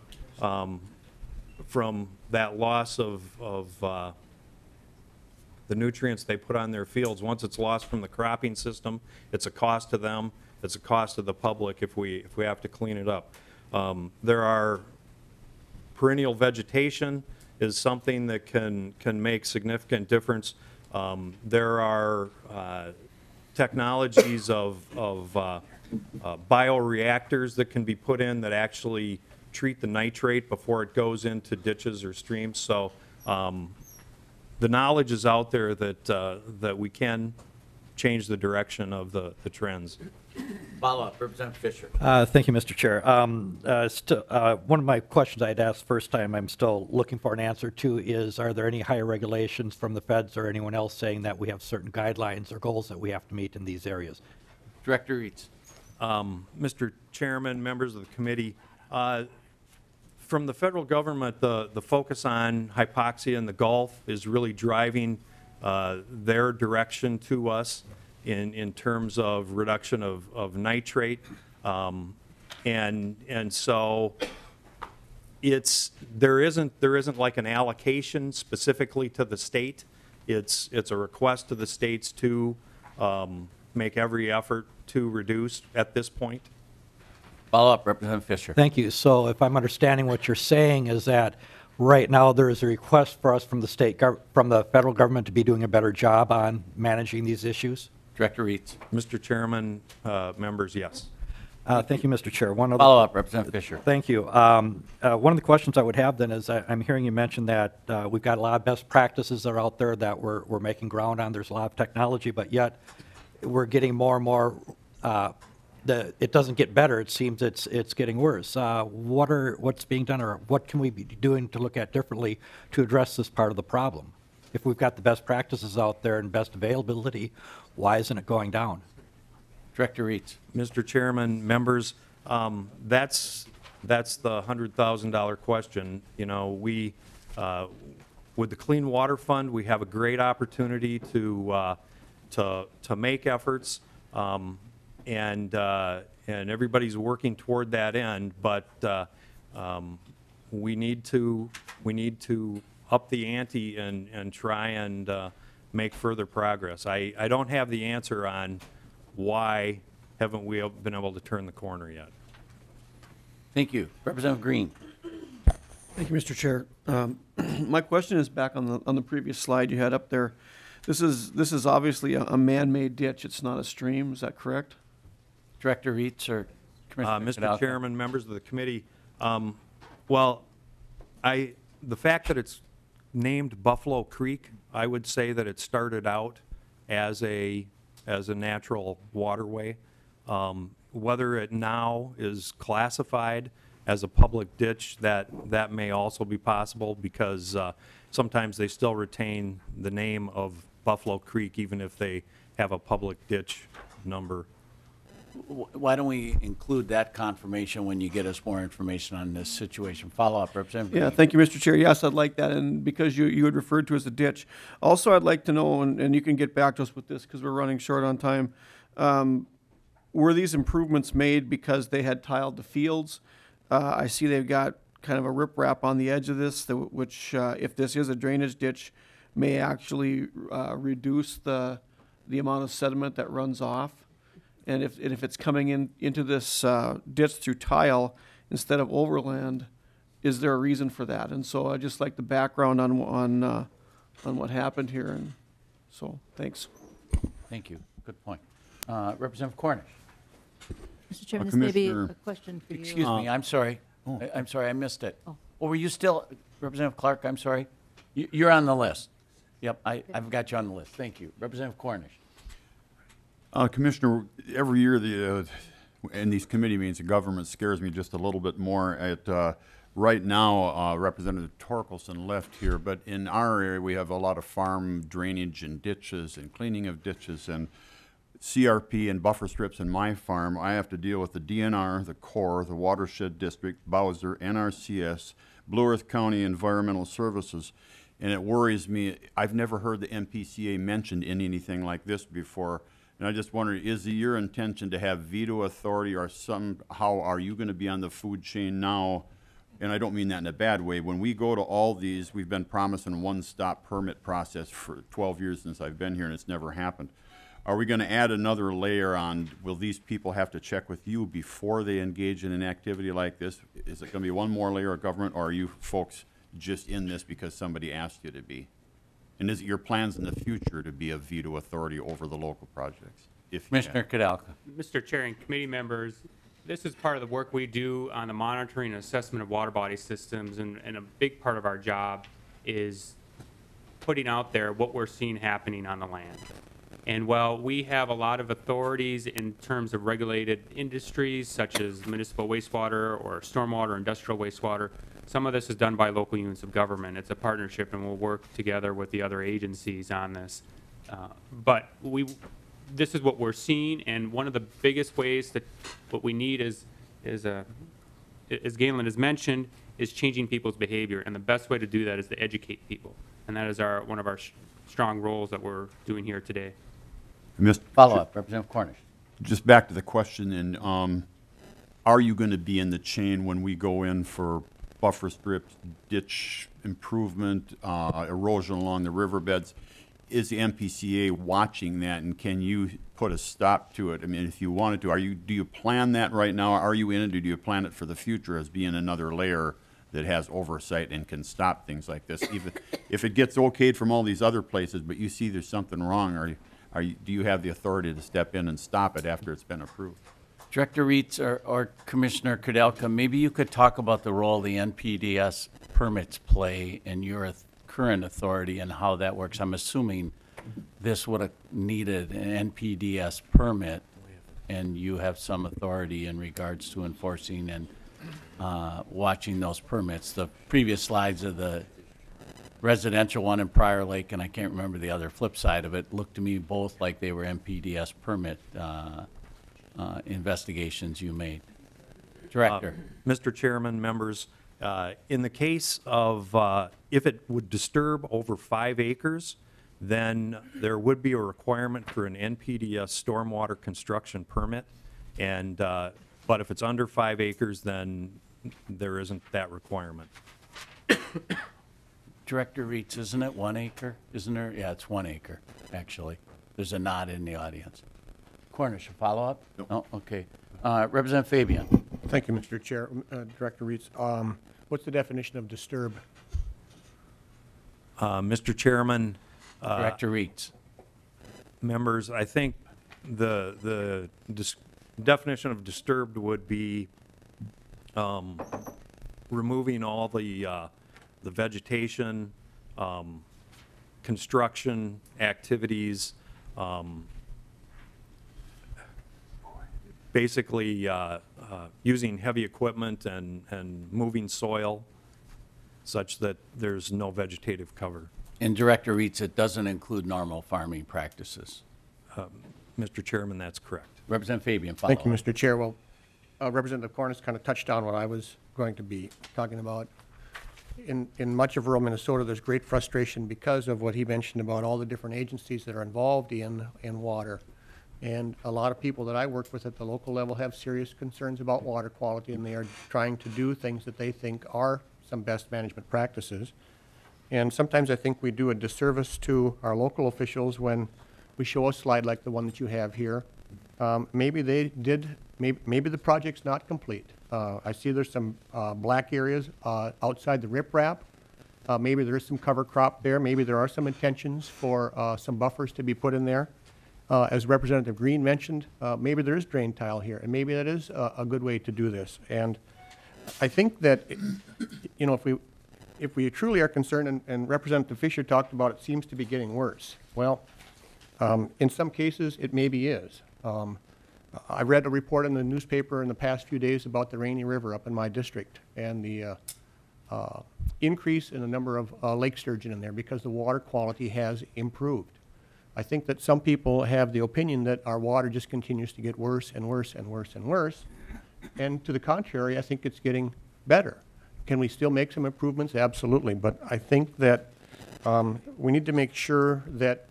from that loss of the nutrients they put on their fields. Once it's lost from the cropping system, it's a cost to them, it's a cost to the public if we have to clean it up. There are perennial vegetation is something that can make significant difference. There are technologies of bioreactors that can be put in that actually treat the nitrate before it goes into ditches or streams. So the knowledge is out there that we can change the direction of the trends. Follow-up, Representative Fisher. Thank you, Mr. Chair. One of my questions I had asked first time, I'm still looking for an answer to, is are there any higher regulations from the feds or anyone else saying that we have certain guidelines or goals that we have to meet in these areas? Director Eats. Mr. Chairman, members of the committee, from the federal government, the focus on hypoxia in the Gulf is really driving their direction to us in terms of reduction of nitrate. And so there isn't like an allocation specifically to the state. It's a request to the states to make every effort to reduce at this point. Follow-up, Representative Fisher. Thank you. So if I'm understanding what you're saying is that right now there is a request for us from the from the federal government to be doing a better job on managing these issues? Director Eats. Mr. Chairman, members, yes. Thank you, Mr. Chair. One other Follow-up, Representative Fisher. Thank you. One of the questions I would have then is I'm hearing you mention that we've got a lot of best practices that are out there that we're making ground on. There's a lot of technology, but yet we're getting more and more. It doesn't get better. It seems it's getting worse. What's being done, or what can we be doing to look at differently to address this part of the problem? If we've got the best practices out there and best availability, why isn't it going down? Director Eats. Mr. Chairman, members, that's the $100,000 question. You know, with the Clean Water Fund, we have a great opportunity to make efforts, and everybody's working toward that end. But we need to up the ante and try and make further progress. I don't have the answer on why haven't we been able to turn the corner yet. Thank you. Representative Green. Thank you, Mr. Chair. My question is back on the previous slide you had up there. This is obviously a man-made ditch. It's not a stream. Is that correct? Director Eats or Commissioner Mr. Kidalka? Chairman, members of the committee, the fact that it's named Buffalo Creek, I would say that it started out as a natural waterway. Whether it now is classified as a public ditch, that may also be possible, because sometimes they still retain the name of Buffalo Creek even if they have a public ditch number. why don't we include that confirmation when you get us more information on this situation? Follow up, Representative. Yeah, Green. thank you, Mr. Chair. Yes, I'd like that, and because you had referred to as a ditch. Also, I'd like to know, and you can get back to us with this because we're running short on time. Were these improvements made because they had tiled the fields? I see they've got kind of a riprap on the edge of this, which, if this is a drainage ditch, may actually reduce the amount of sediment that runs off. And if it's coming into this ditch through tile instead of overland, is there a reason for that? And so I'd just like the background on what happened here. And so, thanks. Thank you. Good point. Representative Cornish. Mr. Chairman, this may be a Commissioner- question for you. Excuse me, I'm sorry. I'm sorry, I missed it. Oh. Oh, were you still, Representative Clark, I'm sorry? You're on the list. Yep, I've got you on the list. Thank you. Representative Cornish. Commissioner, every year in these committee meetings, the government scares me just a little bit more. Right now, Representative Torkelson left here, but in our area, we have a lot of farm drainage and ditches and cleaning of ditches and CRP and buffer strips in my farm. I have to deal with the DNR, the Corps, the Watershed District, Bowser, NRCS, Blue Earth County Environmental Services, and it worries me. I've never heard the MPCA mentioned in anything like this before. And I just wonder, is it your intention to have veto authority, or somehow are you going to be on the food chain now? And I don't mean that in a bad way. When we go to all these, we've been promising a one-stop permit process for 12 years since I've been here, and it's never happened. Are we going to add another layer on, will these people have to check with you before they engage in an activity like this? Is it going to be one more layer of government, or are you folks just in this because somebody asked you to be? And is it your plans in the future to be a veto authority over the local projects? If you Commissioner can? Kadalka. Mr. Chair and committee members, this is part of the work we do on the monitoring and assessment of water body systems, and a big part of our job is putting out there what we're seeing happening on the land. And while we have a lot of authorities in terms of regulated industries such as municipal wastewater or stormwater, industrial wastewater, some of this is done by local units of government. It's a partnership, and we'll work together with the other agencies on this. But this is what we're seeing, and one of the biggest ways that what we need is as Galen has mentioned, is changing people's behavior. And the best way to do that is to educate people. And that is one of our strong roles that we're doing here today. Follow up, Representative Cornish. Just back to the question, and are you going to be in the chain when we go in for buffer strips, ditch improvement, erosion along the riverbeds? Is the MPCA watching that, and can you put a stop to it? I mean, if you wanted to, do you plan that right now? Are you in it, or do you plan it for the future as being another layer that has oversight and can stop things like this? Even if it gets okayed from all these other places, but you see there's something wrong, do you have the authority to step in and stop it after it's been approved? Director Reitz or Commissioner Kudelka, maybe you could talk about the role the NPDES permits play in your current authority and how that works. I'm assuming this would have needed an NPDES permit, and you have some authority in regards to enforcing and watching those permits. The previous slides of the residential one in Prior Lake, and I can't remember the other flip side of it, looked to me both like they were NPDES permit investigations you made. Director. Mr. Chairman, members, in the case of if it would disturb over 5 acres, then there would be a requirement for an NPDES stormwater construction permit. And but if it's under 5 acres, then there isn't that requirement. Director Reitz, isn't it 1 acre? Isn't there? Yeah, it's 1 acre, actually. There's a nod in the audience. Cornish, a follow-up? No. Oh, okay. Representative Fabian. Thank you, Mr. Chair. Director Reitz, what's the definition of disturb? Mr. Chairman, Director Reitz. members, I think the definition of disturbed would be removing all the vegetation, construction activities, basically using heavy equipment and moving soil such that there's no vegetative cover. And Director Reitz, it doesn't include normal farming practices. Mr. Chairman, that's correct. Representative Fabian, follow Thank you, Mr. Chair. Well, Representative Cornish kind of touched on what I was going to be talking about. In much of rural Minnesota, there's great frustration because of what he mentioned about all the different agencies that are involved in water. And a lot of people that I work with at the local level have serious concerns about water quality, and they are trying to do things that they think are some best management practices. And sometimes I think we do a disservice to our local officials when we show a slide like the one that you have here. Maybe they did, maybe the project's not complete. I see there's some black areas outside the riprap. Maybe there is some cover crop there. Maybe there are some intentions for some buffers to be put in there. As Representative Green mentioned, maybe there is drain tile here, and maybe that is a good way to do this. And I think that, you know, if we truly are concerned, and Representative Fisher talked about it seems to be getting worse. Well, in some cases, it maybe is. I read a report in the newspaper in the past few days about the Rainy River up in my district and the increase in the number of lake sturgeon in there because the water quality has improved. I think that some people have the opinion that our water just continues to get worse and worse and worse and worse. And to the contrary, I think it's getting better. Can we still make some improvements? Absolutely. But I think that we need to make sure that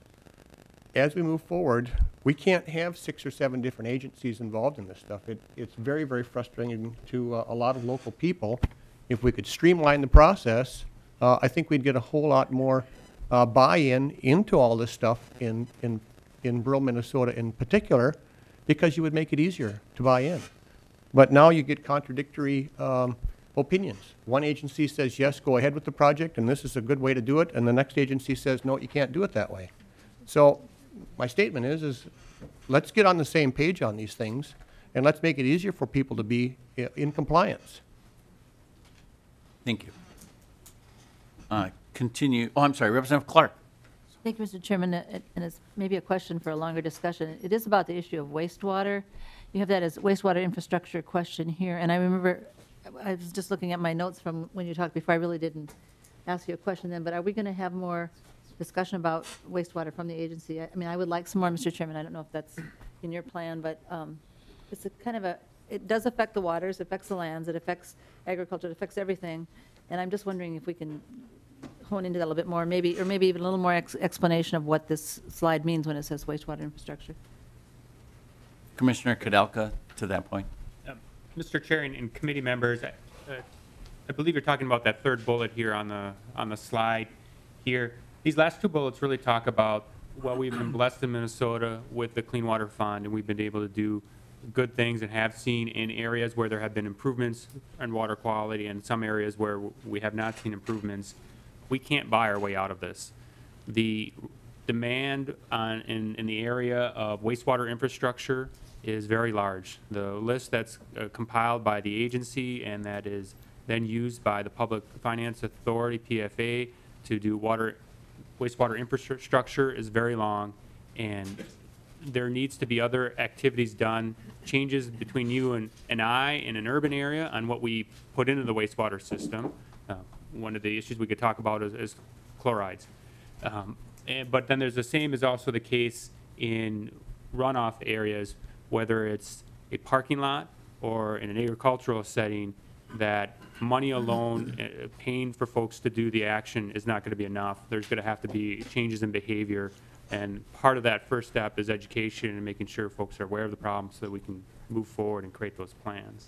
as we move forward, we can't have 6 or 7 different agencies involved in this stuff. It's very, very frustrating to a lot of local people. If we could streamline the process, I think we'd get a whole lot more buy-in into all this stuff in rural Minnesota in particular, because you would make it easier to buy in. But now you get contradictory opinions. One agency says, yes, go ahead with the project, and this is a good way to do it, and the next agency says, no, you can't do it that way. So my statement is let's get on the same page on these things, and let's make it easier for people to be in compliance. Thank you. Continue. Oh, I'm sorry, Representative Clark. Thank you, Mr. Chairman, and it's maybe a question for a longer discussion. It is about the issue of wastewater. You have that as wastewater infrastructure question here, and I remember I was just looking at my notes from when you talked before. I really didn't ask you a question then, but are we going to have more discussion about wastewater from the agency? I mean, I would like some more, Mr. Chairman. I don't know if that's in your plan, but it's a kind of a, it does affect the waters, it affects the lands, it affects agriculture, it affects everything, and I'm just wondering if we can hone into that a little bit more, maybe, or maybe even a little more explanation of what this slide means when it says wastewater infrastructure. Commissioner Kudelka, to that point. Mr. Chair and committee members, I believe you're talking about that third bullet here on the slide here. These last 2 bullets really talk about, well, we've been blessed in Minnesota with the Clean Water Fund, and we've been able to do good things and have seen in areas where there have been improvements in water quality and some areas where we have not seen improvements. We can't buy our way out of this. The demand in the area of wastewater infrastructure is very large. The list that's compiled by the agency and that is then used by the Public Finance Authority, PFA, to do wastewater infrastructure is very long, and there needs to be other activities done, changes between you and I in an urban area on what we put into the wastewater system. One of the issues we could talk about is chlorides. But then there's the same is also the case in runoff areas, whether it's a parking lot or in an agricultural setting, that money alone, paying for folks to do the action is not going to be enough. There's going to have to be changes in behavior. And part of that first step is education and making sure folks are aware of the problem so that we can move forward and create those plans.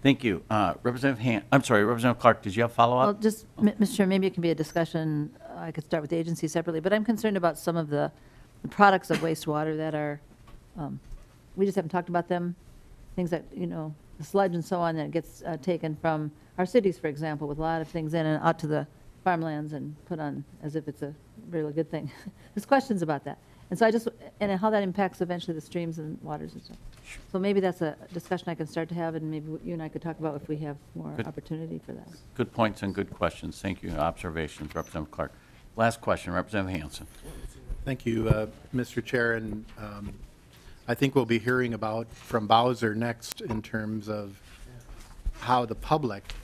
Thank you. Representative Clark, did you have follow-up? Well, just, Mr. Chair, maybe it can be a discussion. I could start with the agency separately, but I'm concerned about some of the products of wastewater that are, we just haven't talked about them. Things that, you know, the sludge and so on that gets taken from our cities, for example, with a lot of things in and out to the farmlands and put on as if it's a really good thing. There's questions about that. And so and how that impacts eventually the streams and waters and stuff. So maybe that's a discussion I can start to have, and maybe you and I could talk about if we have more opportunity for that. Good points and good questions. Thank you. Observations, Representative Clark. Last question, Representative Hansen. Thank you, Mr. Chair, and I think we'll be hearing from Bowser next in terms of how the public,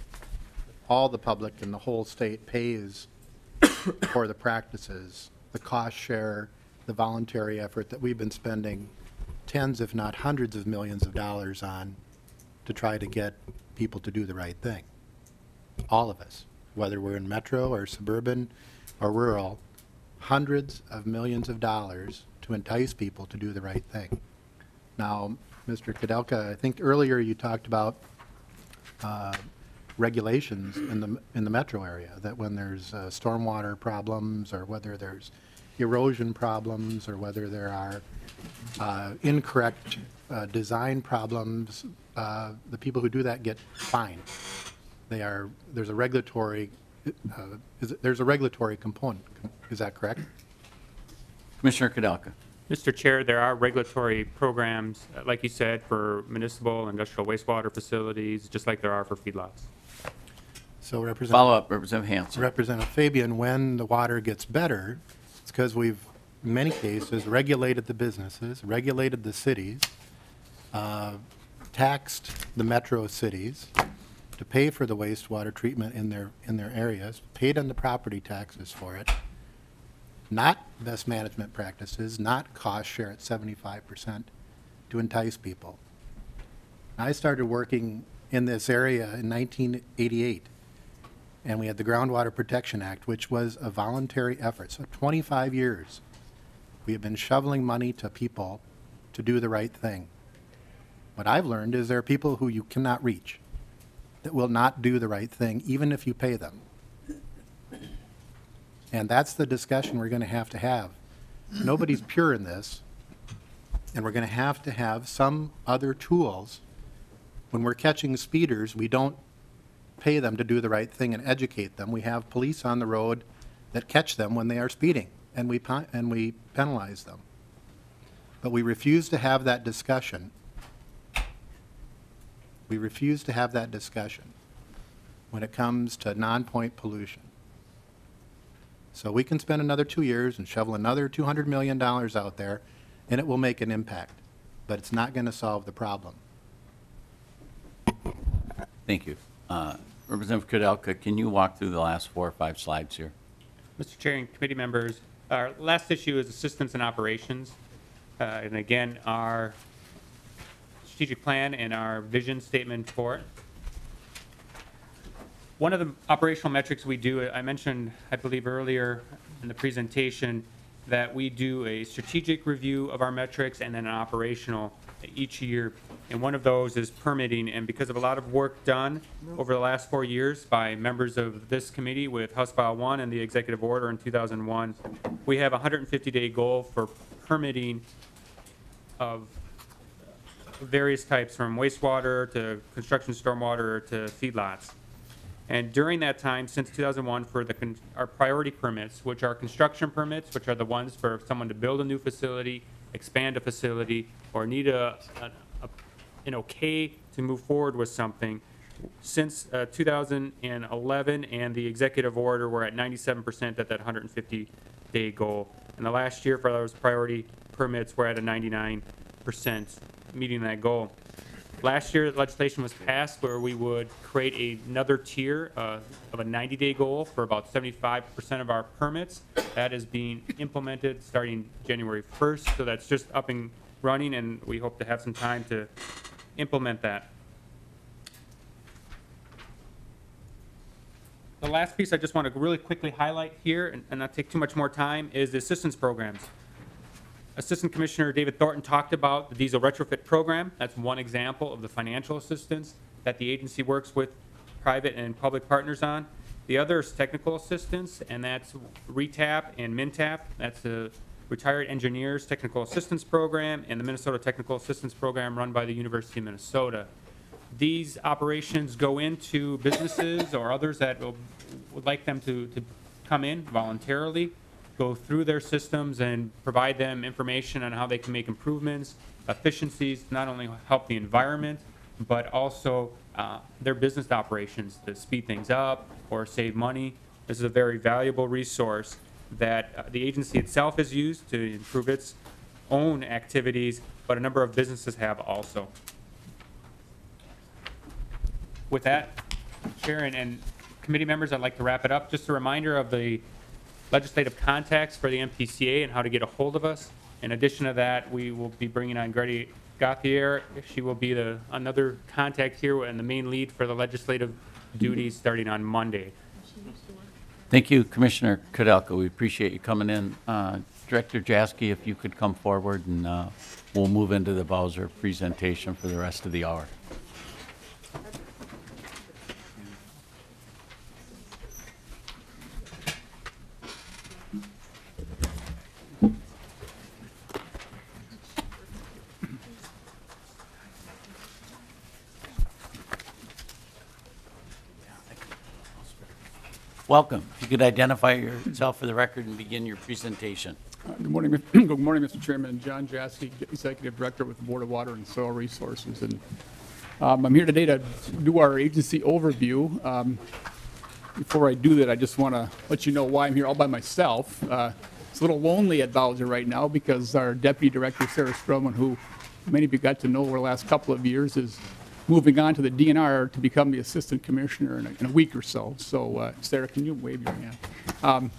all the public in the whole state pays for the practices, the cost share, the voluntary effort that we've been spending tens, if not hundreds of millions of dollars on to try to get people to do the right thing. All of us, whether we're in metro or suburban or rural, hundreds of millions of dollars to entice people to do the right thing. Now, Mr. Kudelka, I think earlier you talked about regulations in the metro area, that when there's stormwater problems, or whether there's erosion problems, or whether there are incorrect design problems, the people who do that get fined. There's a regulatory component. Is that correct? Commissioner Kudelka. Mr. Chair, there are regulatory programs, like you said, for municipal industrial wastewater facilities, just like there are for feedlots. So Follow up, Representative Hanson. Representative Fabian, when the water gets better, it's because we've, in many cases, regulated the businesses, regulated the cities, taxed the metro cities to pay for the wastewater treatment in their areas, paid on the property taxes for it, not best management practices, not cost share at 75% to entice people. I started working in this area in 1988, and we had the Groundwater Protection Act, which was a voluntary effort. So 25 years we have been shoveling money to people to do the right thing. What I've learned is there are people who you cannot reach that will not do the right thing, even if you pay them. And that's the discussion we're going to have. Nobody's pure in this, and we're going to have some other tools. When we're catching speeders, we don't pay them to do the right thing and educate them. We have police on the road that catch them when they are speeding, and we penalize them. But we refuse to have that discussion. We refuse to have that discussion when it comes to non-point pollution. So we can spend another 2 years and shovel another $200 million out there, and it will make an impact, but it's not going to solve the problem. Thank you. Representative Kudelka, can you walk through the last 4 or 5 slides here? Mr. Chair and committee members, our last issue is assistance and operations. And again, our strategic plan and our vision statement for it. One of the operational metrics we do, I mentioned, I believe earlier in the presentation, that we do a strategic review of our metrics and then an operational each year. And one of those is permitting. And because of a lot of work done over the last 4 years by members of this committee with House File 1 and the executive order in 2001, we have a 150-day goal for permitting of various types, from wastewater to construction stormwater to feedlots. And during that time, since 2001, for our priority permits, which are construction permits, which are the ones for someone to build a new facility, expand a facility, or need an okay to move forward with something, since 2011 and the executive order, we're at 97% at that 150-day goal. And the last year for those priority permits, we're at a 99% meeting that goal. Last year, legislation was passed where we would create another tier of a 90-day goal for about 75% of our permits. That is being implemented starting January 1st, so that's just up and running, and we hope to have some time to implement that. The last piece I just want to really quickly highlight here, and not take too much more time, is the assistance programs. Assistant Commissioner David Thornton talked about the diesel retrofit program. That's one example of the financial assistance that the agency works with private and public partners on. The other is technical assistance, and that's RETAP and MINTAP. That's the Retired Engineers Technical Assistance Program and the Minnesota Technical Assistance Program run by the University of Minnesota. These operations go into businesses or others that would like them to come in voluntarily, go through their systems and provide them information on how they can make improvements, efficiencies, not only help the environment, but also their business operations to speed things up or save money. This is a very valuable resource that the agency itself has used to improve its own activities, but a number of businesses have also. With that, Chair and committee members, I'd like to wrap it up. Just a reminder of the legislative contacts for the MPCA and how to get a hold of us. In addition to that, we will be bringing on Grady Gauthier. She will be another contact here and the main lead for the legislative duties starting on Monday. Thank you, Commissioner Kudelka. We appreciate you coming in. Director Jaski, if you could come forward, and we'll move into the Bowser presentation for the rest of the hour. Welcome. If you could identify yourself for the record and begin your presentation. Good morning, good morning, Mr. Chairman. John Jaski, Executive Director with the Board of Water and Soil Resources. And I'm here today to do our agency overview. Before I do that, I just want to let you know why I'm here all by myself. It's a little lonely at Bowser right now because our Deputy Director, Sarah Stroman, who many of you got to know over the last couple of years, is moving on to the DNR to become the Assistant Commissioner in a week or so. So, Sarah, can you wave your hand?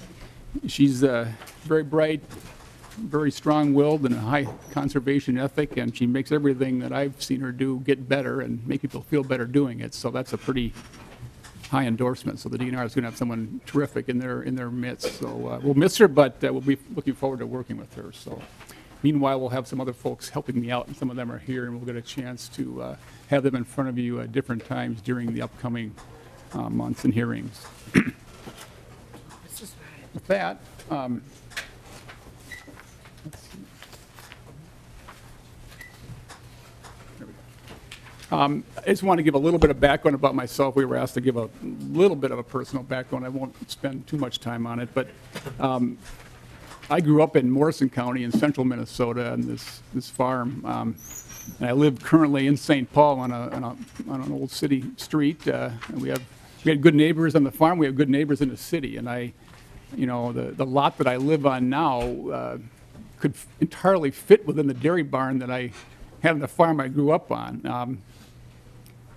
She's very bright, very strong-willed, and a high conservation ethic, and she makes everything that I've seen her do get better and make people feel better doing it. So that's a pretty high endorsement. So the DNR is going to have someone terrific in their midst. So we'll miss her, but we'll be looking forward to working with her. So meanwhile, we'll have some other folks helping me out, and some of them are here, and we'll get a chance to have them in front of you at different times during the upcoming months and hearings. With that, let's see. There we go. I just want to give a little bit of background about myself. We were asked to give a little bit of a personal background. I won't spend too much time on it, but I grew up in Morrison County in central Minnesota on this farm. And I live currently in St. Paul on an old city street. And we had good neighbors on the farm. We have good neighbors in the city. And the lot that I live on now could entirely fit within the dairy barn that I had on the farm I grew up on.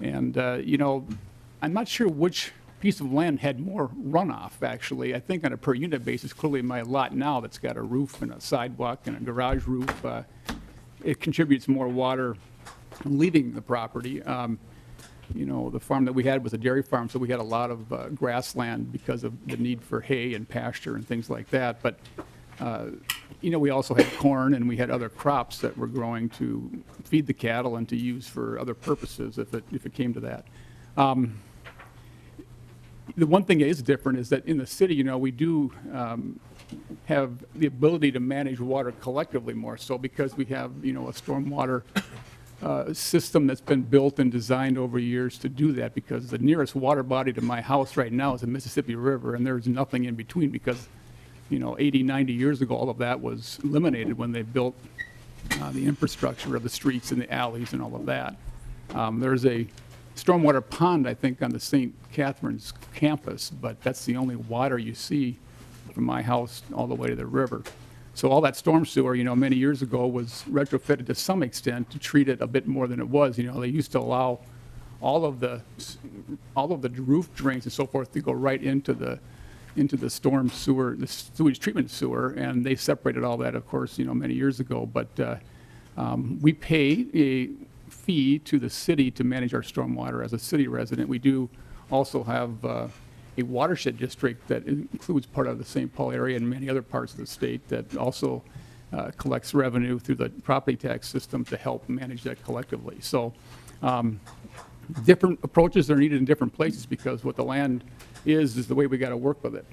I'm not sure which piece of land had more runoff, actually. I think on a per unit basis, clearly my lot now that's got a roof and a sidewalk and a garage roof, it contributes more water leaving the property. The farm that we had was a dairy farm, so we had a lot of grassland because of the need for hay and pasture and things like that. But, we also had corn, and we had other crops that were growing to feed the cattle and to use for other purposes if it came to that. The one thing that is different is that in the city, we do have the ability to manage water collectively more so because we have, a stormwater system that's been built and designed over years to do that, because the nearest water body to my house right now is the Mississippi River, and there's nothing in between because, 80, 90 years ago, all of that was eliminated when they built the infrastructure of the streets and the alleys and all of that. There's a stormwater pond, I think, on the St. Catherine's campus, but that's the only water you see from my house all the way to the river. So all that storm sewer, many years ago was retrofitted to some extent to treat it a bit more than it was. They used to allow all of the roof drains and so forth to go right into the storm sewer, the sewage treatment sewer, and they separated all that, of course, many years ago. But we pay a fee to the city to manage our stormwater as a city resident. We do also have a watershed district that includes part of the St. Paul area and many other parts of the state that also collects revenue through the property tax system to help manage that collectively. So different approaches are needed in different places because what the land is the way we got to work with it.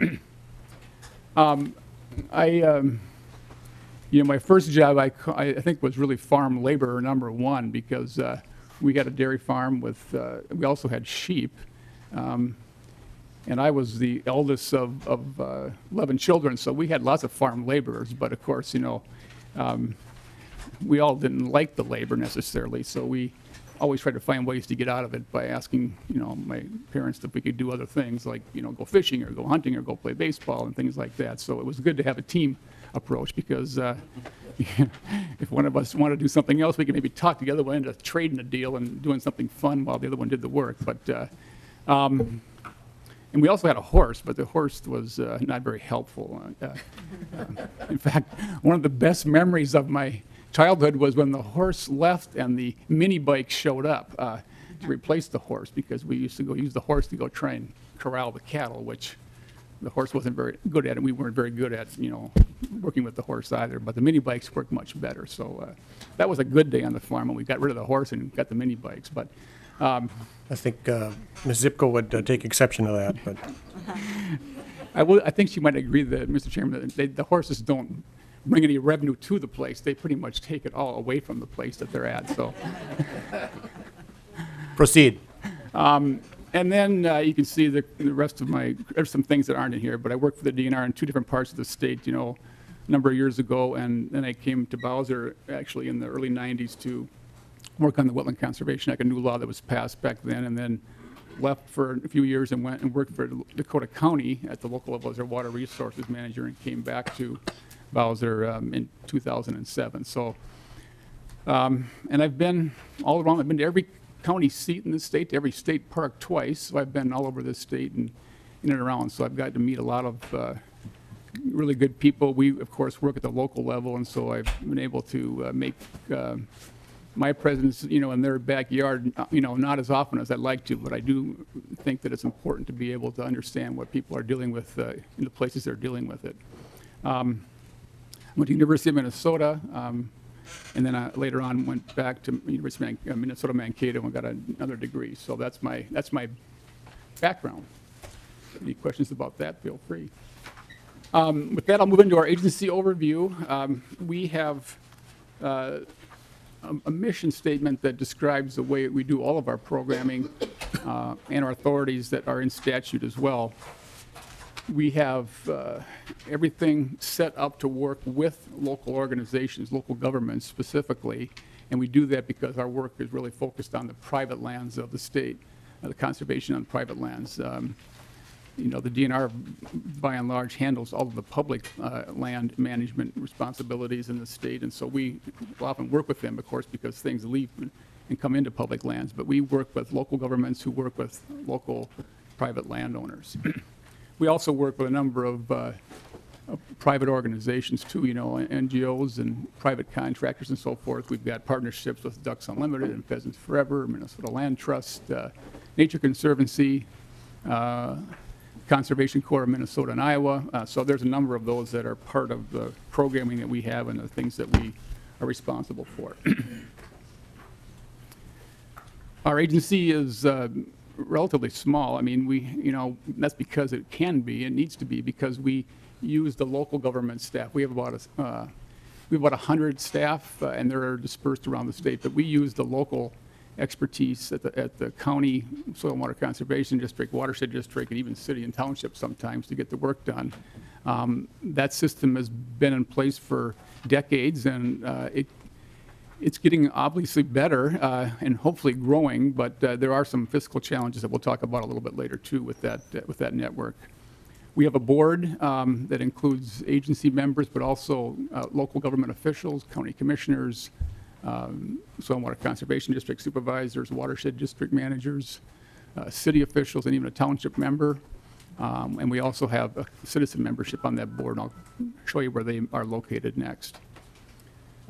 My first job I think was really farm laborer number one because we had a dairy farm with, we also had sheep. And I was the eldest of 11 children, so we had lots of farm laborers. But of course, we all didn't like the labor necessarily, so we always tried to find ways to get out of it by asking, my parents if we could do other things like, go fishing or go hunting or go play baseball and things like that. So it was good to have a team approach because if one of us wanted to do something else, we could maybe talk the other one into trading a deal and doing something fun while the other one did the work. But And we also had a horse, but the horse was not very helpful. In fact, one of the best memories of my childhood was when the horse left and the mini bike showed up to replace the horse, because we used to go use the horse to go try and corral the cattle, which the horse wasn't very good at, and we weren't very good at, working with the horse either. But the mini bikes worked much better. So that was a good day on the farm when we got rid of the horse and got the mini bikes. But I think Ms. Zipko would take exception to that, but. I think she might agree that, Mr. Chairman, that the horses don't bring any revenue to the place. They pretty much take it all away from the place that they're at. So. Proceed. And then you can see the rest of there's some things that aren't in here, but I worked for the DNR in 2 different parts of the state, a number of years ago, and then I came to Bowser actually in the early 90s to work on the Wetland Conservation Act, a new law that was passed back then, and then left for a few years and went and worked for Dakota County at the local level as their water resources manager, and came back to Bowser in 2007. So, and I've been all around. I've been to every county seat in the state, to every state park twice. So I've been all over this state and in and around. So I've got to meet a lot of really good people. We, of course, work at the local level, and so I've been able to make my presence, in their backyard, not as often as I'd like to, but I do think that it's important to be able to understand what people are dealing with in the places they're dealing with it. I went to the University of Minnesota, and then later on went back to University of Minnesota Mankato and got another degree. So that's my background. Any questions about that, feel free. With that, I'll move into our agency overview. We have a mission statement that describes the way we do all of our programming and our authorities that are in statute as well. We have everything set up to work with local organizations, local governments specifically, and we do that because our work is really focused on the private lands of the state, the conservation on private lands. The DNR, by and large, handles all of the public land management responsibilities in the state, and so we often work with them, of course, because things leave and come into public lands. But we work with local governments who work with local private landowners. We also work with a number of private organizations too, NGOs and private contractors and so forth. We've got partnerships with Ducks Unlimited and Pheasants Forever, Minnesota Land Trust, Nature Conservancy, Conservation Corps of Minnesota and Iowa. So there's a number of those that are part of the programming that we have and the things that we are responsible for. Our agency is relatively small. I mean, that's because it can be, it needs to be, because we use the local government staff. We have about 100 staff, and they're dispersed around the state, but we use the local expertise at the county, soil and water conservation district, watershed district, and even city and township sometimes to get the work done. That system has been in place for decades, and it's getting obviously better and hopefully growing, but there are some fiscal challenges that we'll talk about a little bit later too with that network. We have a board that includes agency members, but also local government officials, county commissioners, soil and water conservation district supervisors, watershed district managers, city officials, and even a township member. And we also have a citizen membership on that board, and I'll show you where they are located next.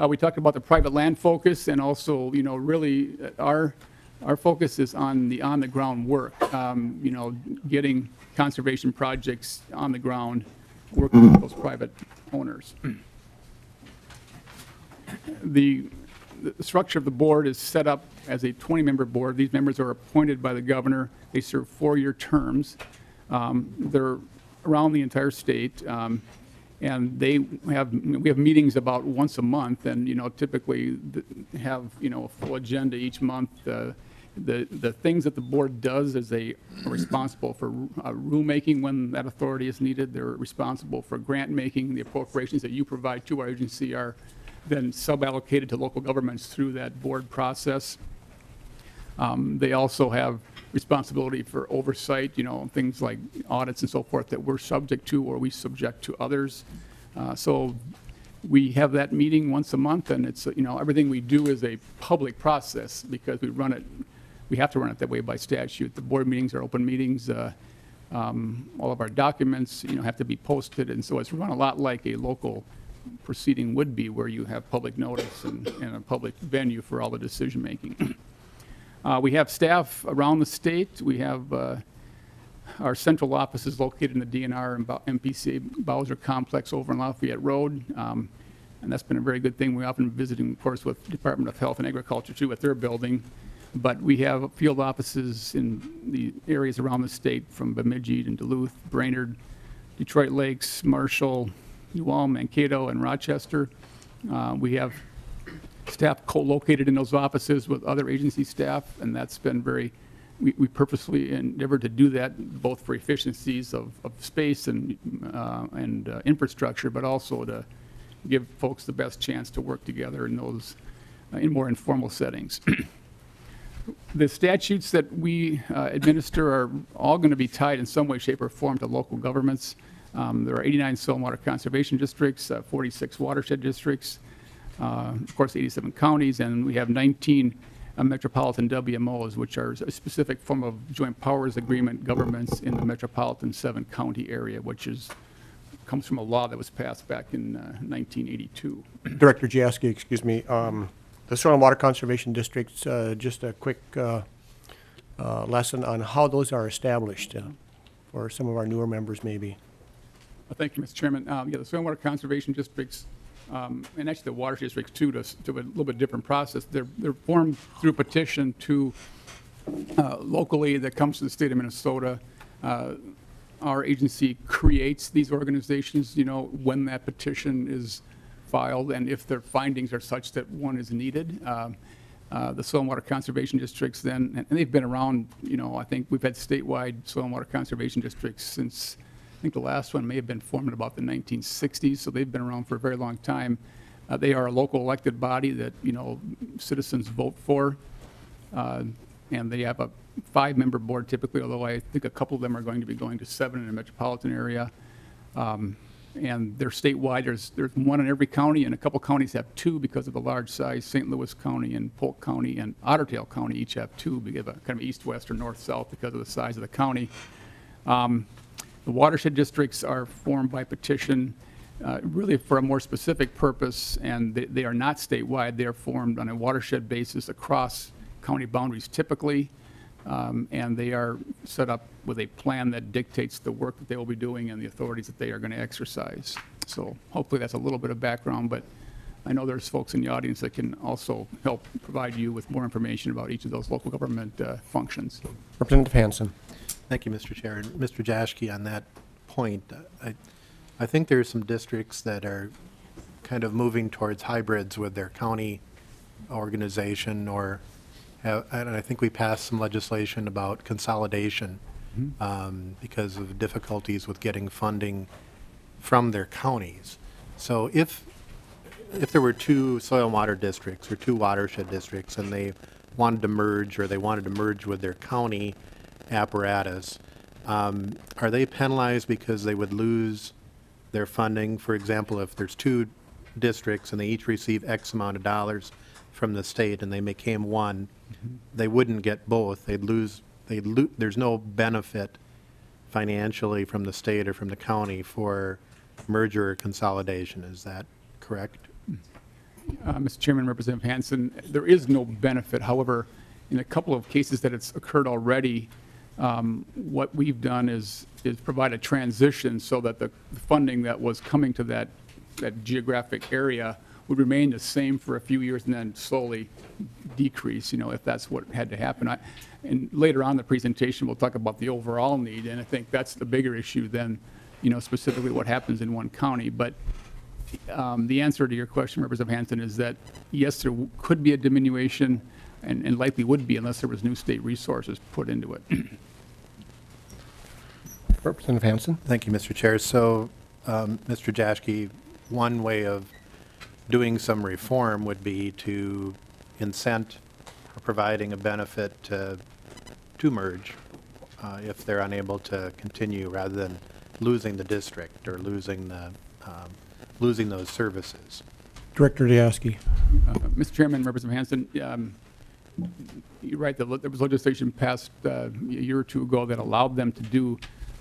We talked about the private land focus, and also, really our focus is on the on-the-ground work, getting conservation projects on the ground, working with those private owners. The structure of the board is set up as a 20-member board. These members are appointed by the governor. They serve 4-year terms. They're around the entire state. And we have meetings about once a month, and typically have a full agenda each month. The things that the board does is they are responsible for rulemaking when that authority is needed. They're responsible for grant making. The appropriations that you provide to our agency are then sub-allocated to local governments through that board process. They also have responsibility for oversight, things like audits and so forth that we're subject to or we subject to others. So we have that meeting once a month, and it's, everything we do is a public process because we have to run it that way by statute. The board meetings are open meetings. All of our documents, have to be posted, and so it's run a lot like a local proceeding would be, where you have public notice and a public venue for all the decision-making. We have staff around the state. We have our central office is located in the DNR and MPCA Bowser Complex over in Lafayette Road, and that's been a very good thing. We're often visiting, of course, with Department of Health and Agriculture, too, at their building. But we have field offices in the areas around the state, from Bemidji and Duluth, Brainerd, Detroit Lakes, Marshall, New Ulm, Mankato, and Rochester. We have staff co-located in those offices with other agency staff, and that's been we purposely endeavored to do that, both for efficiencies of space and infrastructure, but also to give folks the best chance to work together in those in more informal settings. The statutes that we administer are all going to be tied in some way, shape, or form to local governments. There are 89 soil and water conservation districts, 46 watershed districts, of course 87 counties, and we have 19 metropolitan WMOs, which are a specific form of joint powers agreement governments in the metropolitan 7-county area, which comes from a law that was passed back in 1982. Director Jaski, excuse me. The soil and water conservation districts, just a quick lesson on how those are established for some of our newer members, maybe. Thank you, Mr. Chairman. The soil and water conservation districts, and actually the water districts too, to a little bit different process. They're formed through petition to locally that comes to the state of Minnesota. Our agency creates these organizations, when that petition is filed, and if their findings are such that one is needed. The soil and water conservation districts then, and they've been around, I think we've had statewide soil and water conservation districts since, I think the last one may have been formed in about the 1960s, so they've been around for a very long time. They are a local elected body that, citizens vote for, and they have a 5-member board typically, although I think a couple of them are going to be going to 7 in the metropolitan area. And they're statewide. There's one in every county, and a couple counties have 2 because of the large size. St. Louis County and Polk County and Otter Tail County each have 2. We have a kind of east-west or north-south because of the size of the county. The watershed districts are formed by petition really for a more specific purpose, and they are not statewide. They are formed on a watershed basis across county boundaries typically, and they are set up with a plan that dictates the work that they will be doing and the authorities that they are going to exercise. So hopefully that's a little bit of background, but I know there's folks in the audience that can also help provide you with more information about each of those local government functions. Representative Hansen. Thank you, Mr. Chair. And Mr. Jaschke, on that point, I think there are some districts that are kind of moving towards hybrids with their county organization, or and I think we passed some legislation about consolidation because of difficulties with getting funding from their counties. So if there were 2 soil and water districts or 2 watershed districts and they wanted to merge, or they wanted to merge with their county apparatus, are they penalized because they would lose their funding? For example, if there's 2 districts and they each receive X amount of dollars from the state and they became one, they wouldn't get both. There's no benefit financially from the state or from the county for merger or consolidation. Is that correct? Mr. Chairman, Representative Hansen, there is no benefit. However, in a couple of cases that it's occurred already, what we've done is provide a transition so that the funding that was coming to that geographic area would remain the same for a few years and then slowly decrease, if that's what had to happen. And later on in the presentation, we'll talk about the overall need, and I think that's the bigger issue than, specifically what happens in one county. But the answer to your question, Representative Hansen, is that yes, there could be a diminution, and likely would be unless there was new state resources put into it. Representative Hansen. Thank you, Mr. Chair. So, Mr. Jaschke, one way of doing some reform would be to incent or providing a benefit to merge if they're unable to continue, rather than losing the district or losing those services. Director Jaski. Mr. Chairman, Representative Hansen, you're right. There was legislation passed a year or 2 ago that allowed them to do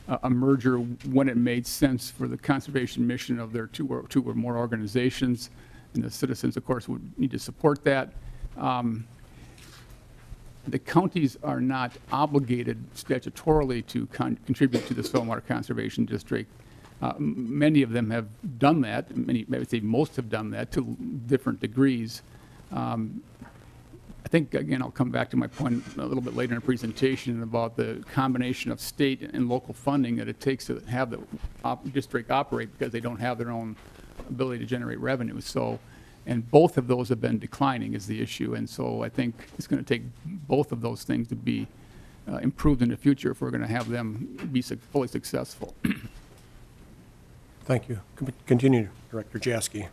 a merger when it made sense for the conservation mission of their two or more organizations. And the citizens, of course, would need to support that. The counties are not obligated statutorily to contribute to the stormwater conservation district. Many of them have done that. I would say most have done that to different degrees. I think, again, I'll come back to my point a little bit later in the presentation about the combination of state and local funding that it takes to have the district operate because they don't have their own ability to generate revenue. So, and both of those have been declining is the issue. And so I think it's going to take both of those things to be improved in the future if we're going to have them be fully successful. Thank you. Continue, Director Jaski.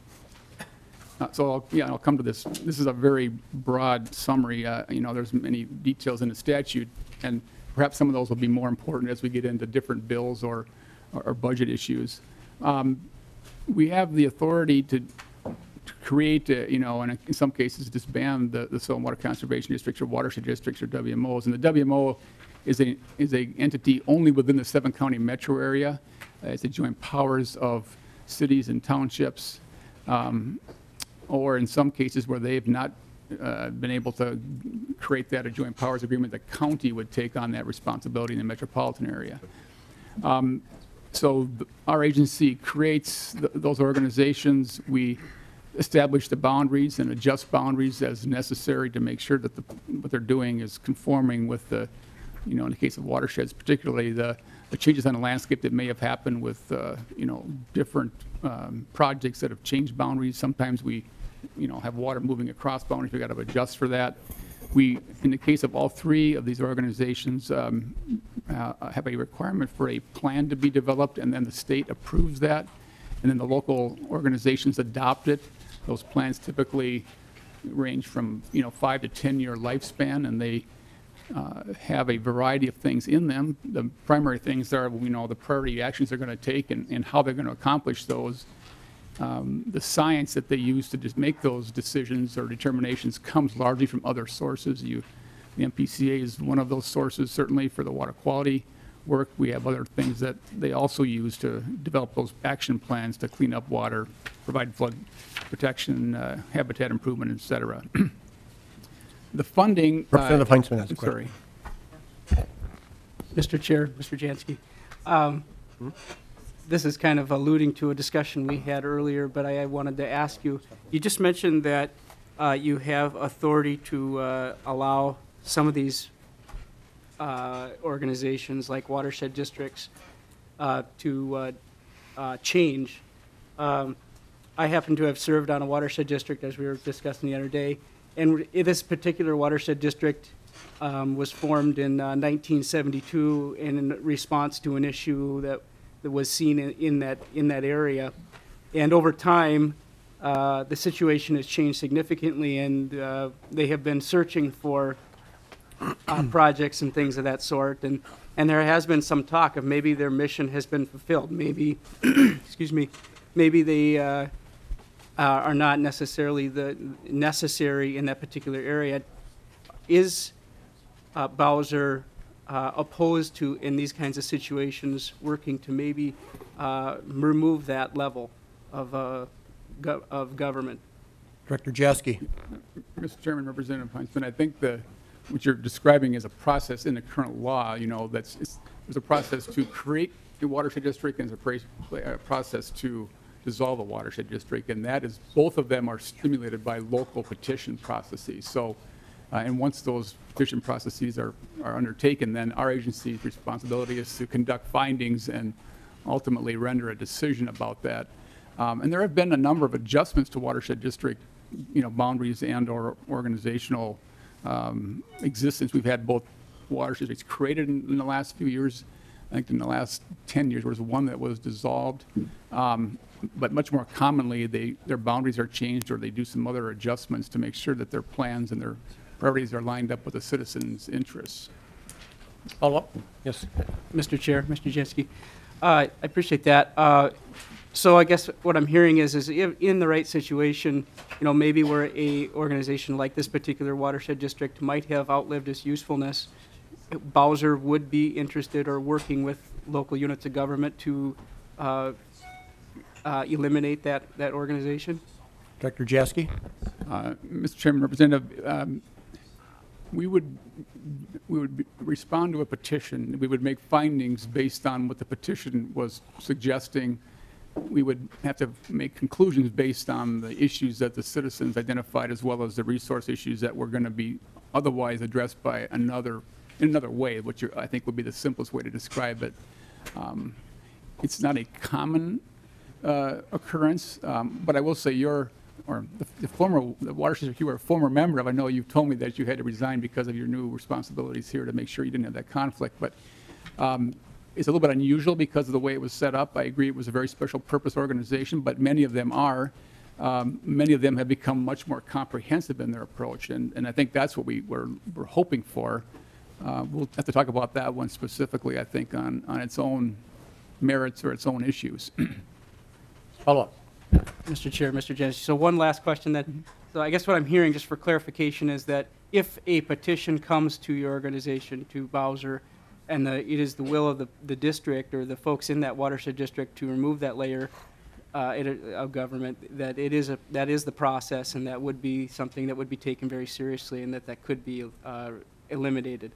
I'll come to this. This is a very broad summary. There's many details in the statute, and perhaps some of those will be more important as we get into different bills or budget issues. We have the authority to create, and in some cases disband the stormwater conservation districts or watershed districts or WMOs. And the WMO is a entity only within the 7-county metro area. It's the joint powers of cities and townships. Or in some cases where they have not been able to create that a joint powers agreement, the county would take on that responsibility in the metropolitan area. So our agency creates those organizations. We establish the boundaries and adjust boundaries as necessary to make sure that what they're doing is conforming with the, in the case of watersheds, particularly the changes on the landscape that may have happened with, different projects that have changed boundaries. Sometimes we, have water moving across boundaries. We've got to adjust for that. We, in the case of all three of these organizations, have a requirement for a plan to be developed, and then the state approves that, and then the local organizations adopt it. Those plans typically range from 5 to 10-year lifespan, and they have a variety of things in them. The primary things are, the priority actions they're going to take and how they're going to accomplish those. The science that they use to just make those decisions or determinations comes largely from other sources. The MPCA is one of those sources, certainly, for the water quality work. We have other things that they also use to develop those action plans to clean up water, provide flood protection, habitat improvement, et cetera. The funding. Representative Heinzman has a question. Sorry. Mr. Chair, Mr. Jansky. This is kind of alluding to a discussion we had earlier, but I wanted to ask you, you just mentioned that you have authority to allow some of these organizations like watershed districts to change. I happen to have served on a watershed district, as we were discussing the other day, and this particular watershed district was formed in 1972 in response to an issue that was seen in that area. And over time, the situation has changed significantly, and they have been searching for projects and things of that sort. And there has been some talk of maybe their mission has been fulfilled. Maybe, excuse me, maybe they are not necessarily necessary in that particular area. Is Bowser opposed to, in these kinds of situations, working to maybe remove that level of government? Director Jaski. Mr. Chairman, Representative Heinzman, I think what you're describing is a process in the current law. There's a process to create a watershed district and there's a process to dissolve a watershed district, and that is, both of them are stimulated by local petition processes. So. And once those petition processes are undertaken, then our agency's responsibility is to conduct findings and ultimately render a decision about that. And there have been a number of adjustments to watershed district, boundaries and or organizational existence. We've had both watershed districts created in the last few years. I think in the last 10 years there was one that was dissolved. But much more commonly, their boundaries are changed or they do some other adjustments to make sure that their plans and their priorities are lined up with the citizens' interests. Follow up? Yes. Mr. Chair, Mr. Jansky, I appreciate that. So I guess what I'm hearing is if in the right situation, maybe where a organization like this particular watershed district might have outlived its usefulness, Bowser would be interested or working with local units of government to eliminate that organization? Director Jaski? Mr. Chairman, Representative, we would respond to a petition. We would make findings based on what the petition was suggesting. We would have to make conclusions based on the issues that the citizens identified, as well as the resource issues that were going to be otherwise addressed by in another way, which I think would be the simplest way to describe it. It's not a common occurrence, but I will say the watershed you were a former member of, I know you've told me that you had to resign because of your new responsibilities here to make sure you didn't have that conflict, but it's a little bit unusual because of the way it was set up. I agree it was a very special purpose organization, but many of them are. Many of them have become much more comprehensive in their approach, and I think that's what we're hoping for. We'll have to talk about that one specifically, I think, on its own merits or its own issues. Follow-up. Mr. Chair, Mr. Janis, so one last question then. So I guess what I'm hearing, just for clarification, is that if a petition comes to your organization, to Bowser, and it is the will of the district or the folks in that watershed district to remove that layer of government, that is the process, and that would be something that would be taken very seriously, and that could be eliminated.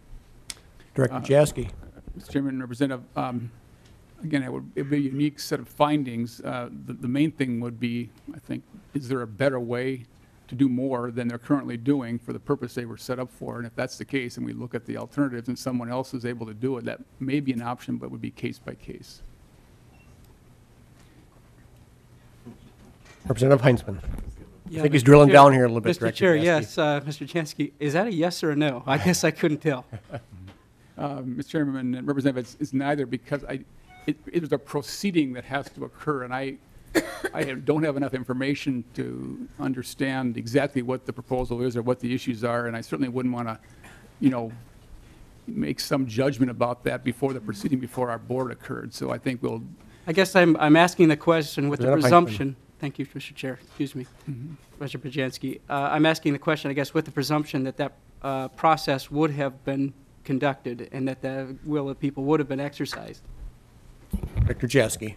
Director Jaski? Mr. Chairman, Representative, again, it would be a unique set of findings. The main thing would be, I think, is there a better way to do more than they're currently doing for the purpose they were set up for? And if that's the case, and we look at the alternatives and someone else is able to do it, that may be an option, but would be case by case. Representative Heinzman? Yeah, I think he's Mr. drilling Chair- down here a little bit, Mr. Director Chair, Jaski. yes, Mr. Jansky, is that a yes or a no? I guess I couldn't tell. Mr. Chairman and Representative, it's neither, because it is a proceeding that has to occur, and I don't have enough information to understand exactly what the proposal is or what the issues are, and I certainly wouldn't want to, make some judgment about that before the proceeding, before our board occurred. So I think we'll. I guess I'm asking the question with the Representative presumption. Thank you, Mr. Chair. Excuse me, Mr. Pajansky. I'm asking the question, I guess, with the presumption that process would have been conducted and that the will of people would have been exercised. Director Jaski?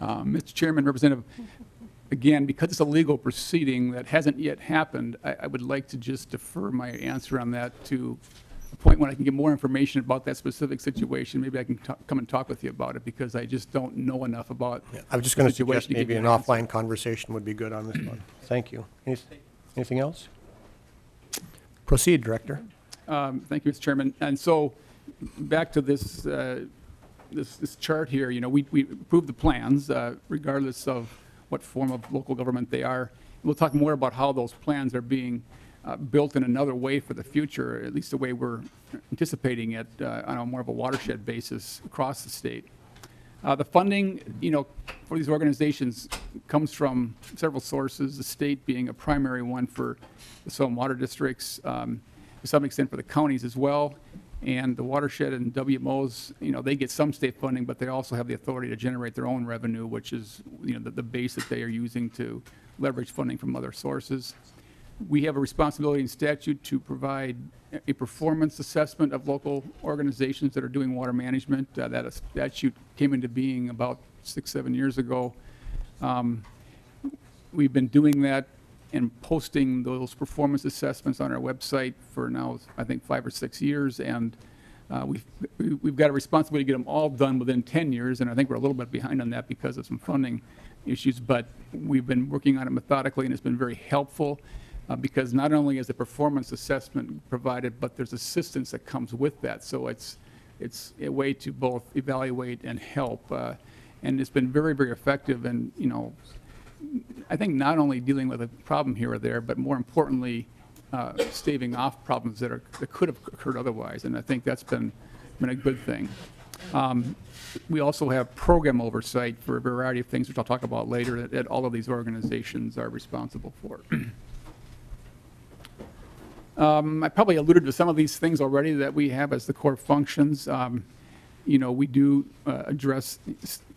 Mr. Chairman, Representative, again, because it's a legal proceeding that hasn't yet happened, I would like to just defer my answer on that to a point when I can get more information about that specific situation. Maybe I can come and talk with you about it, because I just don't know enough about I was just going to situation suggest to give maybe you an an answer. offline conversation would be good on this one. Thank you. Anything else? Proceed, Director. Thank you, Mr. Chairman. And so, back to this this chart here, we approve the plans regardless of what form of local government they are. We'll talk more about how those plans are being built in another way for the future, at least the way we're anticipating it on a more of a watershed basis across the state. The funding, for these organizations comes from several sources, the state being a primary one for the soil and water districts, to some extent for the counties as well. And the watershed and WMOs, they get some state funding, but they also have the authority to generate their own revenue, which is, the base that they are using to leverage funding from other sources. We have a responsibility in statute to provide a performance assessment of local organizations that are doing water management. That statute came into being about 6-7 years ago. We've been doing that and posting those performance assessments on our website for now, I think, 5 or 6 years, and we've got a responsibility to get them all done within 10 years, and I think we're a little bit behind on that because of some funding issues, but we've been working on it methodically, and it's been very helpful because not only is the performance assessment provided, but there's assistance that comes with that, so it's a way to both evaluate and help, and it's been very, very effective, and I think not only dealing with a problem here or there, but more importantly, staving off problems that could have occurred otherwise, and I think that's been a good thing. We also have program oversight for a variety of things, which I'll talk about later, that all of these organizations are responsible for. I probably alluded to some of these things already that we have as the core functions. We do address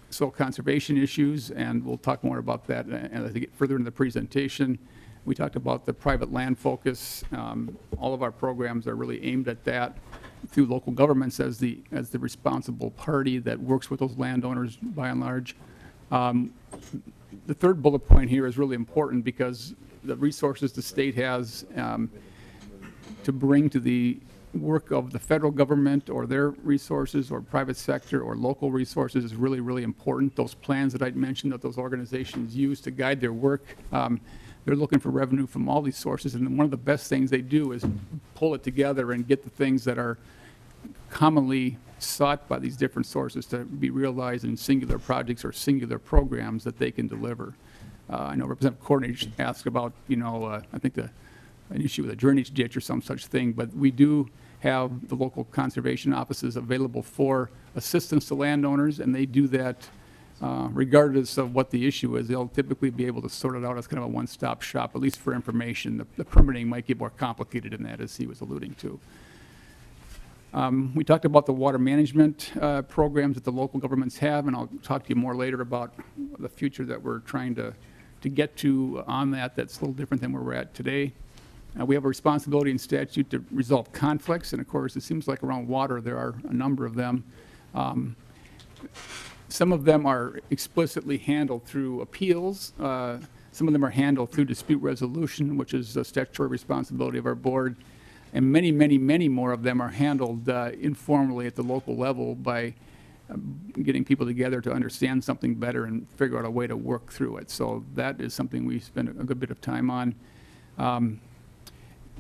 soil conservation issues, and we'll talk more about that as we get further into the presentation. We talked about the private land focus. All of our programs are really aimed at that through local governments as the responsible party that works with those landowners by and large. The third bullet point here is really important because the resources the state has to bring to the work of the federal government or their resources or private sector or local resources is really, really important. Those plans that I mentioned that those organizations use to guide their work, they're looking for revenue from all these sources, and one of the best things they do is pull it together and get the things that are commonly sought by these different sources to be realized in singular projects or singular programs that they can deliver. I know Representative Cornish asked about, I think an issue with a drainage ditch or some such thing, but we do have the local conservation offices available for assistance to landowners, and they do that regardless of what the issue is. They'll typically be able to sort it out as kind of a one-stop shop, at least for information. The permitting might get more complicated in that, as he was alluding to. We talked about the water management programs that the local governments have, and I'll talk to you more later about the future that we're trying to get to on that. That's a little different than where we're at today. We have a responsibility in statute to resolve conflicts, and of course, it seems like around water there are a number of them. Some of them are explicitly handled through appeals. Some of them are handled through dispute resolution, which is a statutory responsibility of our board. And many, many, many more of them are handled informally at the local level by getting people together to understand something better and figure out a way to work through it. So that is something we spend a good bit of time on.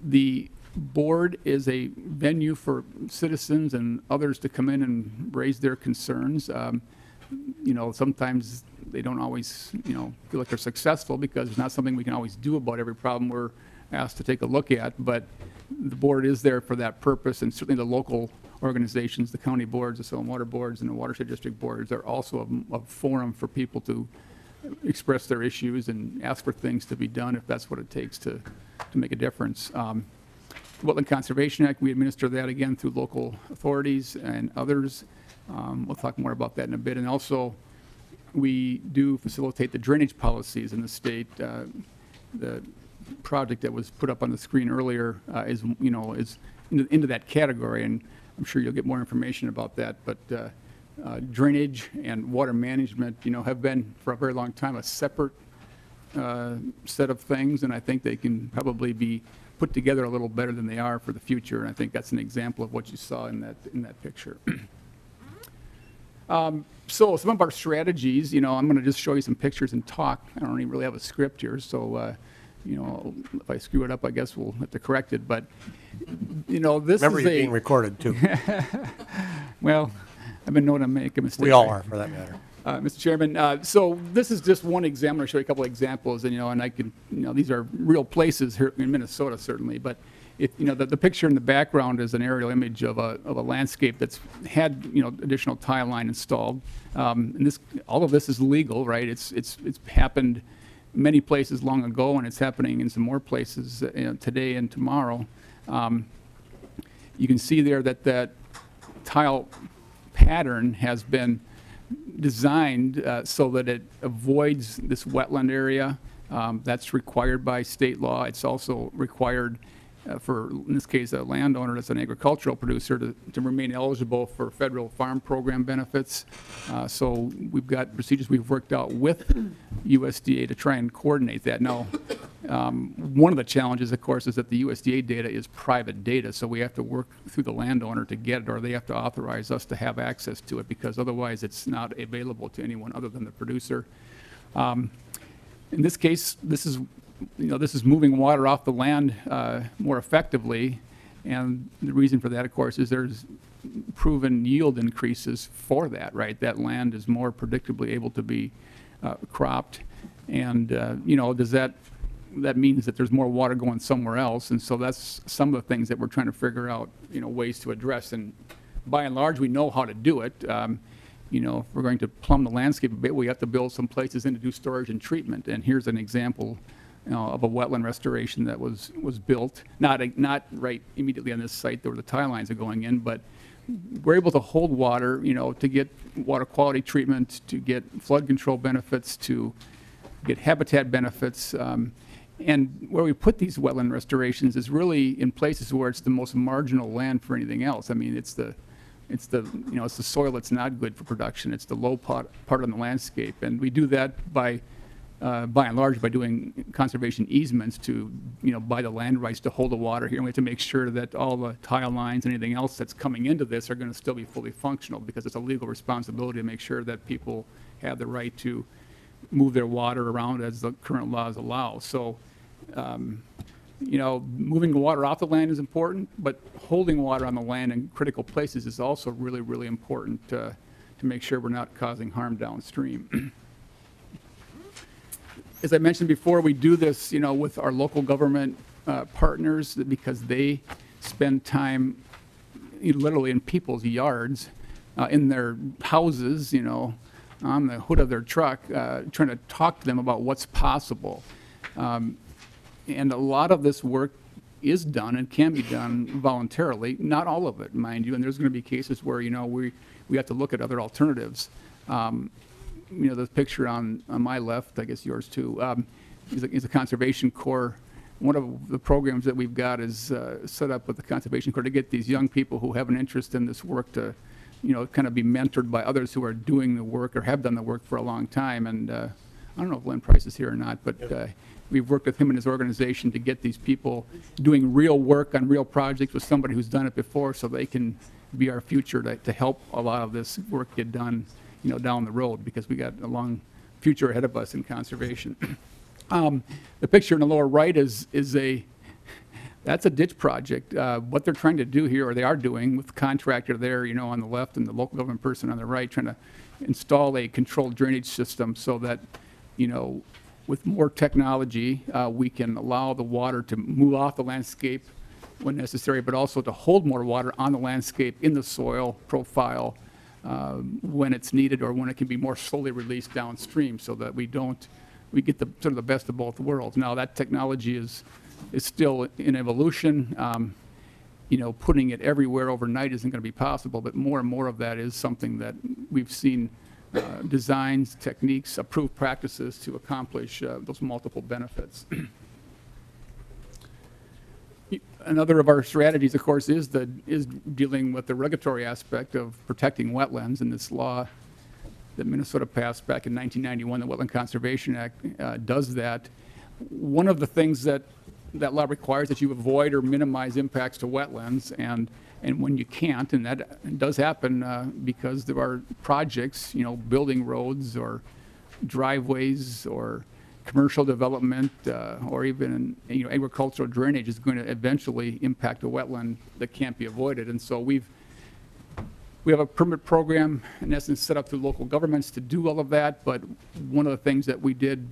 The board is a venue for citizens and others to come in and raise their concerns. Sometimes they don't always, feel like they're successful because it's not something we can always do about every problem we're asked to take a look at, but the board is there for that purpose, and certainly the local organizations, the county boards, the soil and water boards, and the watershed district boards are also a forum for people to express their issues and ask for things to be done if that's what it takes to make a difference. The Wetland Conservation Act, we administer that again through local authorities and others. We'll talk more about that in a bit. And also, we do facilitate the drainage policies in the state. The project that was put up on the screen earlier is into that category, and I'm sure you'll get more information about that. But drainage and water management, have been for a very long time a separate set of things, and I think they can probably be put together a little better than they are for the future. And I think that's an example of what you saw in that picture. So some of our strategies, I'm going to just show you some pictures and talk. I don't even really have a script here, so if I screw it up, I guess we'll have to correct it. But this Remember, is you're being recorded too. Well, I've been known to make a mistake. We all are, for that matter. Mr. Chairman, so this is just one example. I'm going to show you a couple of examples, and I can, these are real places here in Minnesota, certainly. But if the picture in the background is an aerial image of a landscape that's had additional tile line installed, and all of this is legal, right? It's happened many places long ago, and it's happening in some more places today and tomorrow. You can see there that tile pattern has been designed so that it avoids this wetland area. That's required by state law. It's also required for, in this case, a landowner that's an agricultural producer to remain eligible for federal farm program benefits. So we've got procedures we've worked out with USDA to try and coordinate that. Now, one of the challenges, of course, is that the USDA data is private data, so we have to work through the landowner to get it, or they have to authorize us to have access to it, because otherwise it's not available to anyone other than the producer. In this case, this is moving water off the land more effectively, and the reason for that, of course, is there's proven yield increases for that, right? That land is more predictably able to be cropped, and does that means that there's more water going somewhere else, and so that's some of the things that we're trying to figure out, ways to address. And by and large, we know how to do it. If we're going to plumb the landscape a bit, we have to build some places in to do storage and treatment. And here's an example of a wetland restoration that was built, not right immediately on this site where the tile lines are going in, but we're able to hold water, to get water quality treatment, to get flood control benefits, to get habitat benefits, And where we put these wetland restorations is really in places where it's the most marginal land for anything else. I mean, it's the soil that's not good for production. It's the low part on the landscape. And we do that by and large, by doing conservation easements to, buy the land rights to hold the water here. And we have to make sure that all the tile lines and anything else that's coming into this are going to still be fully functional, because it's a legal responsibility to make sure that people have the right to move their water around as the current laws allow. So, moving the water off the land is important, but holding water on the land in critical places is also really, really important to make sure we're not causing harm downstream. As I mentioned before, we do this, with our local government partners, because they spend time literally in people's yards, in their houses, on the hood of their truck, trying to talk to them about what's possible. And a lot of this work is done and can be done voluntarily, not all of it, mind you, and there's going to be cases where, we have to look at other alternatives. The picture on my left, I guess yours too, is a Conservation Corps. One of the programs that we've got is set up with the Conservation Corps to get these young people who have an interest in this work to, kind of be mentored by others who are doing the work or have done the work for a long time. And I don't know if Len Price is here or not, but we've worked with him and his organization to get these people doing real work on real projects with somebody who's done it before, so they can be our future to help a lot of this work get done, down the road, because we got a long future ahead of us in conservation. The picture in the lower right that's a ditch project. What they're trying to do here, or they are doing with the contractor there, on the left, and the local government person on the right, trying to install a controlled drainage system so that, with more technology, we can allow the water to move off the landscape when necessary, but also to hold more water on the landscape in the soil profile when it's needed, or when it can be more slowly released downstream, so that we get the sort of the best of both worlds. Now, that technology is still in evolution. Putting it everywhere overnight isn't going to be possible, but more and more of that is something that we've seen designs, techniques, approved practices to accomplish those multiple benefits. Another of our strategies, of course, is dealing with the regulatory aspect of protecting wetlands, and this law that Minnesota passed back in 1991, the Wetland Conservation Act, does that. One of the things that law requires that you avoid or minimize impacts to wetlands, and when you can't, and that does happen because there are projects, building roads or driveways or commercial development, or even agricultural drainage is going to eventually impact a wetland that can't be avoided. And so we have a permit program, in essence, set up through local governments to do all of that. But one of the things that we did,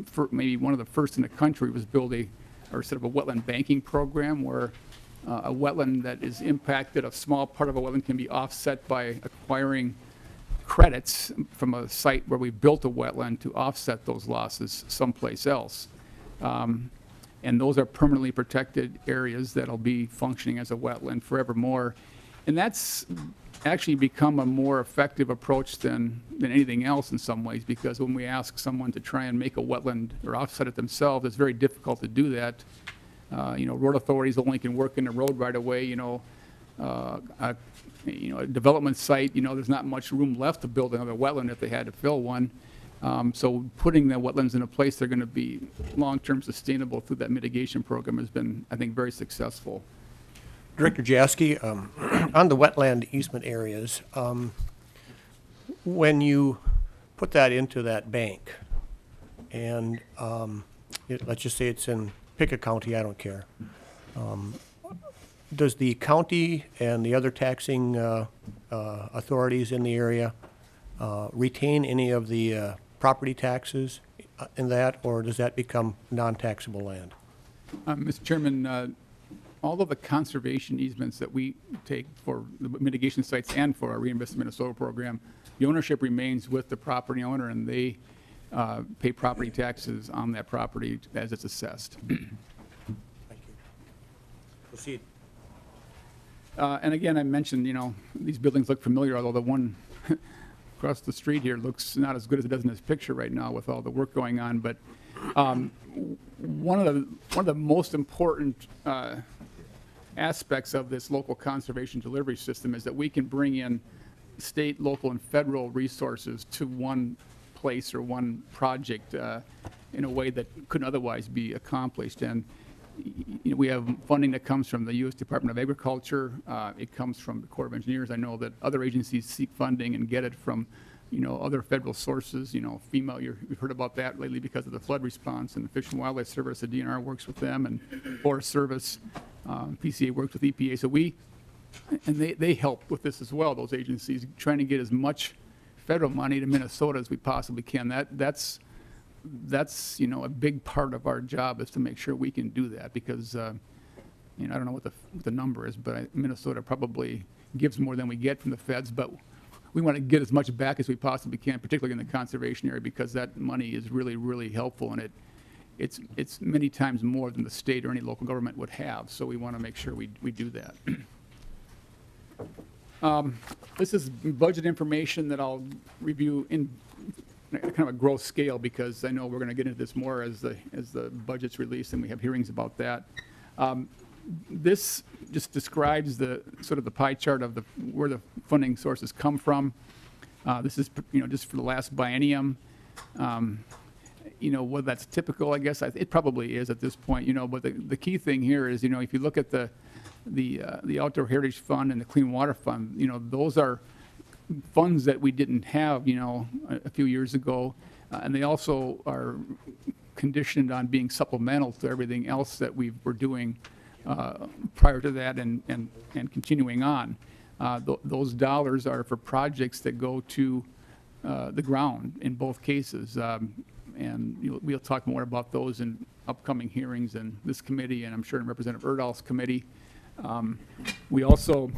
for maybe one of the first in the country, was set up a wetland banking program, where a wetland that is impacted, a small part of a wetland, can be offset by acquiring credits from a site where we built a wetland to offset those losses someplace else. And those are permanently protected areas that'll be functioning as a wetland forevermore. And that's actually become a more effective approach than anything else in some ways, because when we ask someone to try and make a wetland or offset it themselves, it's very difficult to do that. Road authorities only can work in the road right away. A development site, there's not much room left to build another wetland if they had to fill one. So putting the wetlands in a place they're going to be long-term sustainable through that mitigation program has been, I think, very successful. Director Jaski, on the wetland easement areas, when you put that into that bank, and let's just say it's in, pick a county, I don't care. Does the county and the other taxing authorities in the area retain any of the property taxes in that, or does that become non-taxable land? Mr. Chairman, all of the conservation easements that we take for the mitigation sites and for our Reinvest in Minnesota program, the ownership remains with the property owner, and they pay property taxes on that property as it's assessed. Thank you. Proceed. And again, I mentioned, these buildings look familiar, although the one across the street here looks not as good as it does in this picture right now with all the work going on. But one of the most important aspects of this local conservation delivery system is that we can bring in state, local, and federal resources to one place or one project in a way that couldn't otherwise be accomplished. And we have funding that comes from the U.S. Department of Agriculture. It comes from the Corps of Engineers. I know that other agencies seek funding and get it from other federal sources. FEMA, you've heard about that lately because of the flood response, and the Fish and Wildlife Service, the DNR works with them, and Forest Service, MPCA works with EPA. So they help with this as well, those agencies, trying to get as much federal money to Minnesota as we possibly can. That's a big part of our job, is to make sure we can do that, because I don't know what the number is, but Minnesota probably gives more than we get from the feds, but we want to get as much back as we possibly can, particularly in the conservation area, because that money is really, really helpful, and it's many times more than the state or any local government would have. So we want to make sure we do that. This is budget information that I'll review in kind of a gross scale, because I know we're going to get into this more as the budget's released and we have hearings about that. This just describes the sort of the pie chart of where the funding sources come from. This is just for the last biennium. Whether that's typical, I guess it probably is at this point. But the key thing here is if you look at the Outdoor Heritage Fund and the Clean Water Fund, those are funds that we didn't have a few years ago, and they also are conditioned on being supplemental to everything else that we were doing prior to that and continuing on. Those dollars are for projects that go to the ground in both cases. And we'll talk more about those in upcoming hearings in this committee, and I'm sure in Representative Erdahl's committee. We also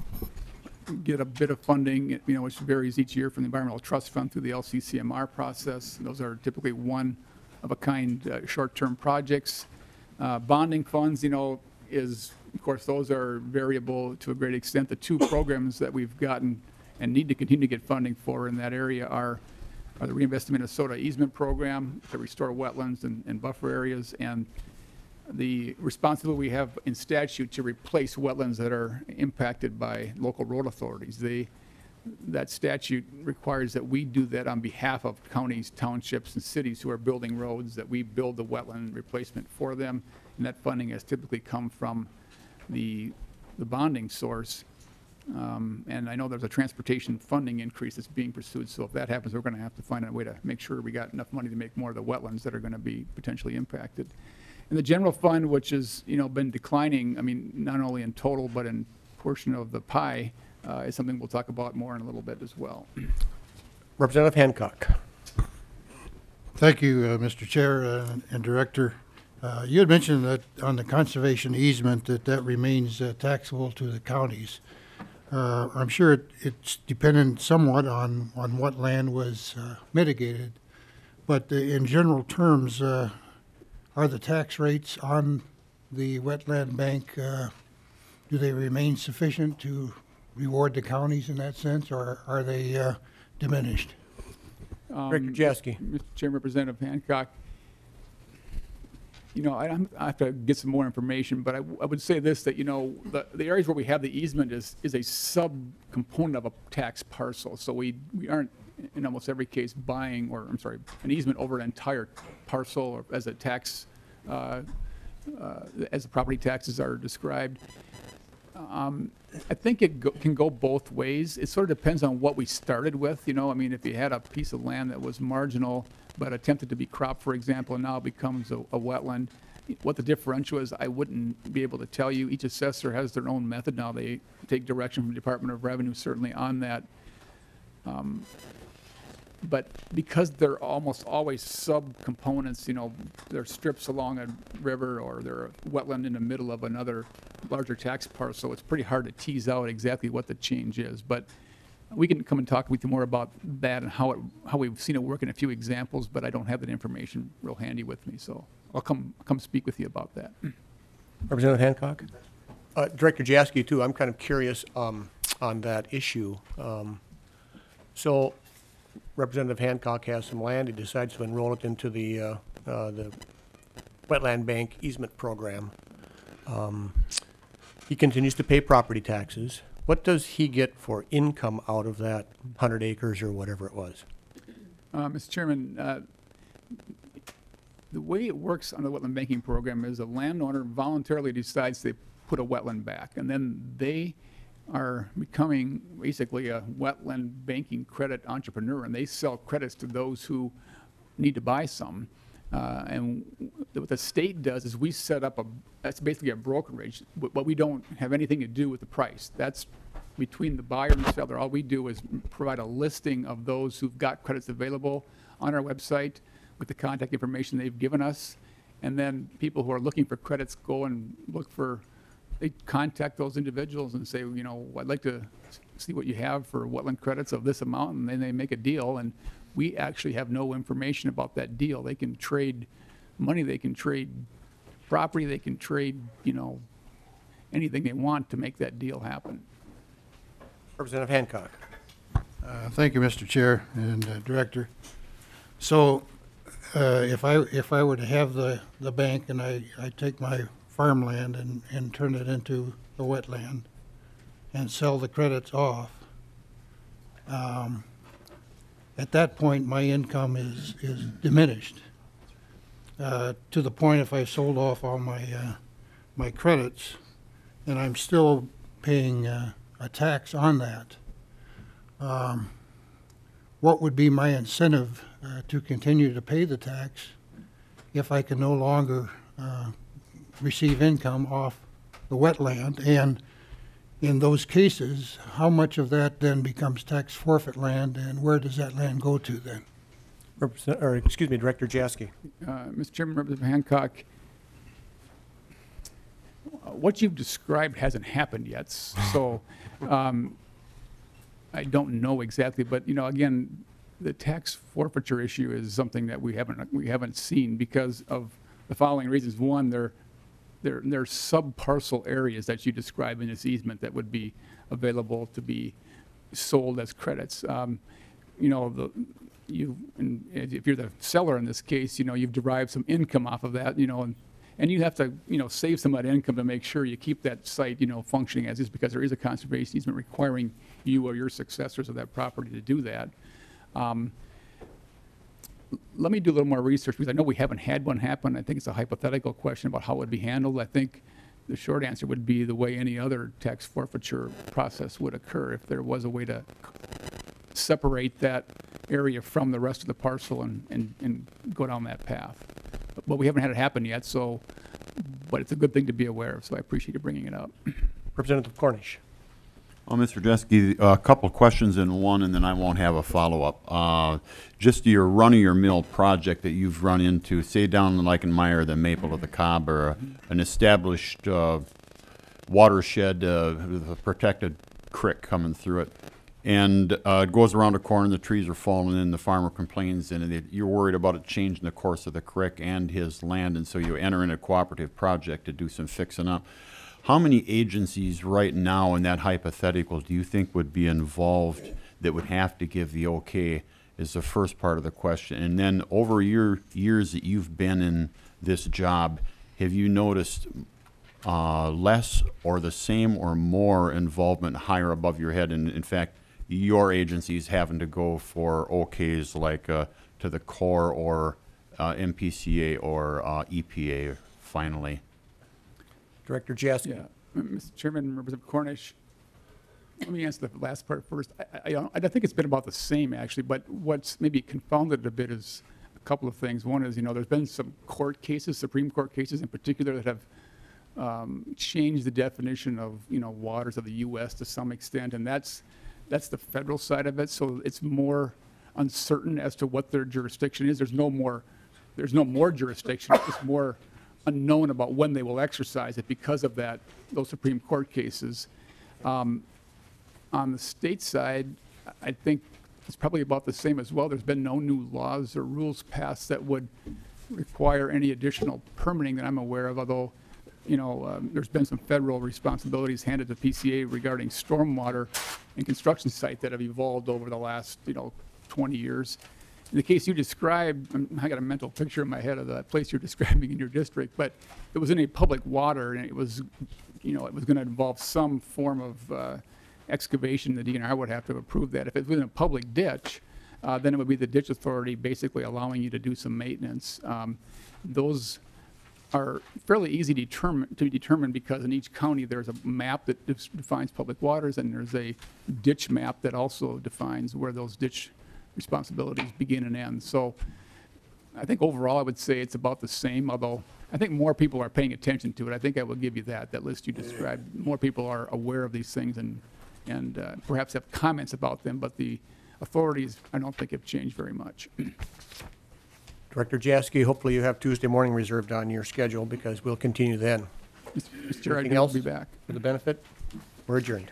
get a bit of funding, which varies each year, from the Environmental Trust Fund through the LCCMR process. Those are typically one-of-a-kind short-term projects. Bonding funds, of course, those are variable to a great extent. The two programs that we've gotten and need to continue to get funding for in that area are the Reinvest in Minnesota easement program to restore wetlands and buffer areas, and the responsibility we have in statute to replace wetlands that are impacted by local road authorities. That statute requires that we do that on behalf of counties, townships, and cities who are building roads, that we build the wetland replacement for them, and that funding has typically come from the bonding source. And I know there's a transportation funding increase that's being pursued, so if that happens, we're going to have to find a way to make sure we got enough money to make more of the wetlands that are going to be potentially impacted. And the general fund, which has been declining, not only in total but in portion of the pie, is something we'll talk about more in a little bit as well. Representative Hancock. Thank you, Mr. Chair and Director. You had mentioned that on the conservation easement that remains taxable to the counties. I'm sure it's dependent somewhat on what land was mitigated, but in general terms, are the tax rates on the wetland bank, do they remain sufficient to reward the counties in that sense, or are they diminished? Director Jaski. Mr. Chair, Representative Hancock, I have to get some more information, but I would say this, that, the areas where we have the easement is a sub-component of a tax parcel. So we aren't, in almost every case, buying, an easement over an entire parcel or as a tax, as the property taxes are described. I think it can go both ways. It sort of depends on what we started with. If you had a piece of land that was marginal but attempted to be cropped, for example, and now it becomes a wetland, what the differential is, I wouldn't be able to tell you. Each assessor has their own method now. They take direction from the Department of Revenue, certainly, on that. But because they're almost always sub-components, they're strips along a river or they're a wetland in the middle of another larger tax parcel, it's pretty hard to tease out exactly what the change is. But we can come and talk with you more about that and how we've seen it work in a few examples, but I don't have that information real handy with me, so I'll come speak with you about that. Representative Hancock. Director Jaski, too, I'm kind of curious on that issue. So Representative Hancock has some land. He decides to enroll it into the wetland bank easement program. He continues to pay property taxes. What does he get for income out of that 100 acres or whatever it was? Mr. Chairman, the way it works on the wetland banking program is a landowner voluntarily decides they put a wetland back, and then they are becoming basically a wetland banking credit entrepreneur, and they sell credits to those who need to buy some. And what the state does is we set up that's basically a brokerage, but we don't have anything to do with the price. That's between the buyer and the seller. All we do is provide a listing of those who've got credits available on our website with the contact information they've given us. And then people who are looking for credits go and they contact those individuals and say, you know, I'd like to see what you have for wetland credits of this amount, and then they make a deal. And we actually have no information about that deal. They can trade money, they can trade property, they can trade, you know, anything they want to make that deal happen. Representative Hancock. Thank you, Mr. Chair and Director. So if I were to have the bank and I take my farmland and turn it into a wetland and sell the credits off, at that point my income is diminished to the point if I sold off all my credits and I'm still paying a tax on that. What would be my incentive to continue to pay the tax if I can no longer receive income off the wetland? And in those cases, how much of that then becomes tax forfeit land, and where does that land go to then? Director Jaski. Mr. Chairman, Representative Hancock, what you've described hasn't happened yet, so I don't know exactly, but, you know, again, the tax forfeiture issue is something that we haven't seen because of the following reasons. One, there are sub-parcel areas that you describe in this easement that would be available to be sold as credits. You know, if you're the seller in this case, you know, you've derived some income off of that, you know, and you have to, you know, save some of that income to make sure you keep that site, you know, functioning as is, because there is a conservation easement requiring you or your successors of that property to do that. Let me do a little more research, because I know we haven't had one happen. I think it's a hypothetical question about how it would be handled. I think the short answer would be the way any other tax forfeiture process would occur, if there was a way to separate that area from the rest of the parcel and go down that path. But we haven't had it happen yet, but it's a good thing to be aware of, so I appreciate you bringing it up. Representative Cornish. Well, Mr. Jeske, a couple of questions in one, and then I won't have a follow-up. Just your run-of-your-mill project that you've run into, say down like in Meyer, the Maple of the Cobb, or an established watershed with a protected creek coming through it, and it goes around a corner, the trees are falling in, the farmer complains, and you're worried about it changing the course of the creek and his land, and so you enter in a cooperative project to do some fixing up. How many agencies right now in that hypothetical do you think would be involved that would have to give the okay, is the first part of the question. And then over your years that you've been in this job, have you noticed less or the same or more involvement higher above your head? And in fact, your agencies having to go for okays like to the Corps or MPCA or EPA finally? Director Jaski. Yeah, Mr. Chairman, Representative Cornish, let me answer the last part first. I think it's been about the same, actually, but what's maybe confounded it a bit is a couple of things. One is, you know, there's been some court cases, Supreme Court cases in particular, that have changed the definition of, you know, waters of the U.S. to some extent, and that's the federal side of it, so it's more uncertain as to what their jurisdiction is. There's no more jurisdiction, it's just more unknown about when they will exercise it because of those Supreme Court cases. On the state side, I think it's probably about the same as well. There's been no new laws or rules passed that would require any additional permitting that I'm aware of, although, you know, there's been some federal responsibilities handed to PCA regarding stormwater and construction site that have evolved over the last, you know, 20 years. In the case you described, I got a mental picture in my head of the place you're describing in your district, but it was in a public water, and it was, it was going to involve some form of excavation. The DNR would have to approve that. If it was in a public ditch, then it would be the ditch authority basically allowing you to do some maintenance. Those are fairly easy to determine because in each county there's a map that defines public waters, and there's a ditch map that also defines where those ditch responsibilities begin and end. So I think overall I would say it's about the same, although I think more people are paying attention to it. I think I will give you that list you described. More people are aware of these things and perhaps have comments about them, but the authorities I don't think have changed very much. Director Jaski, hopefully you have Tuesday morning reserved on your schedule because we'll continue then. Mr. Chair, Anything I'll else be back. for the benefit? We're adjourned.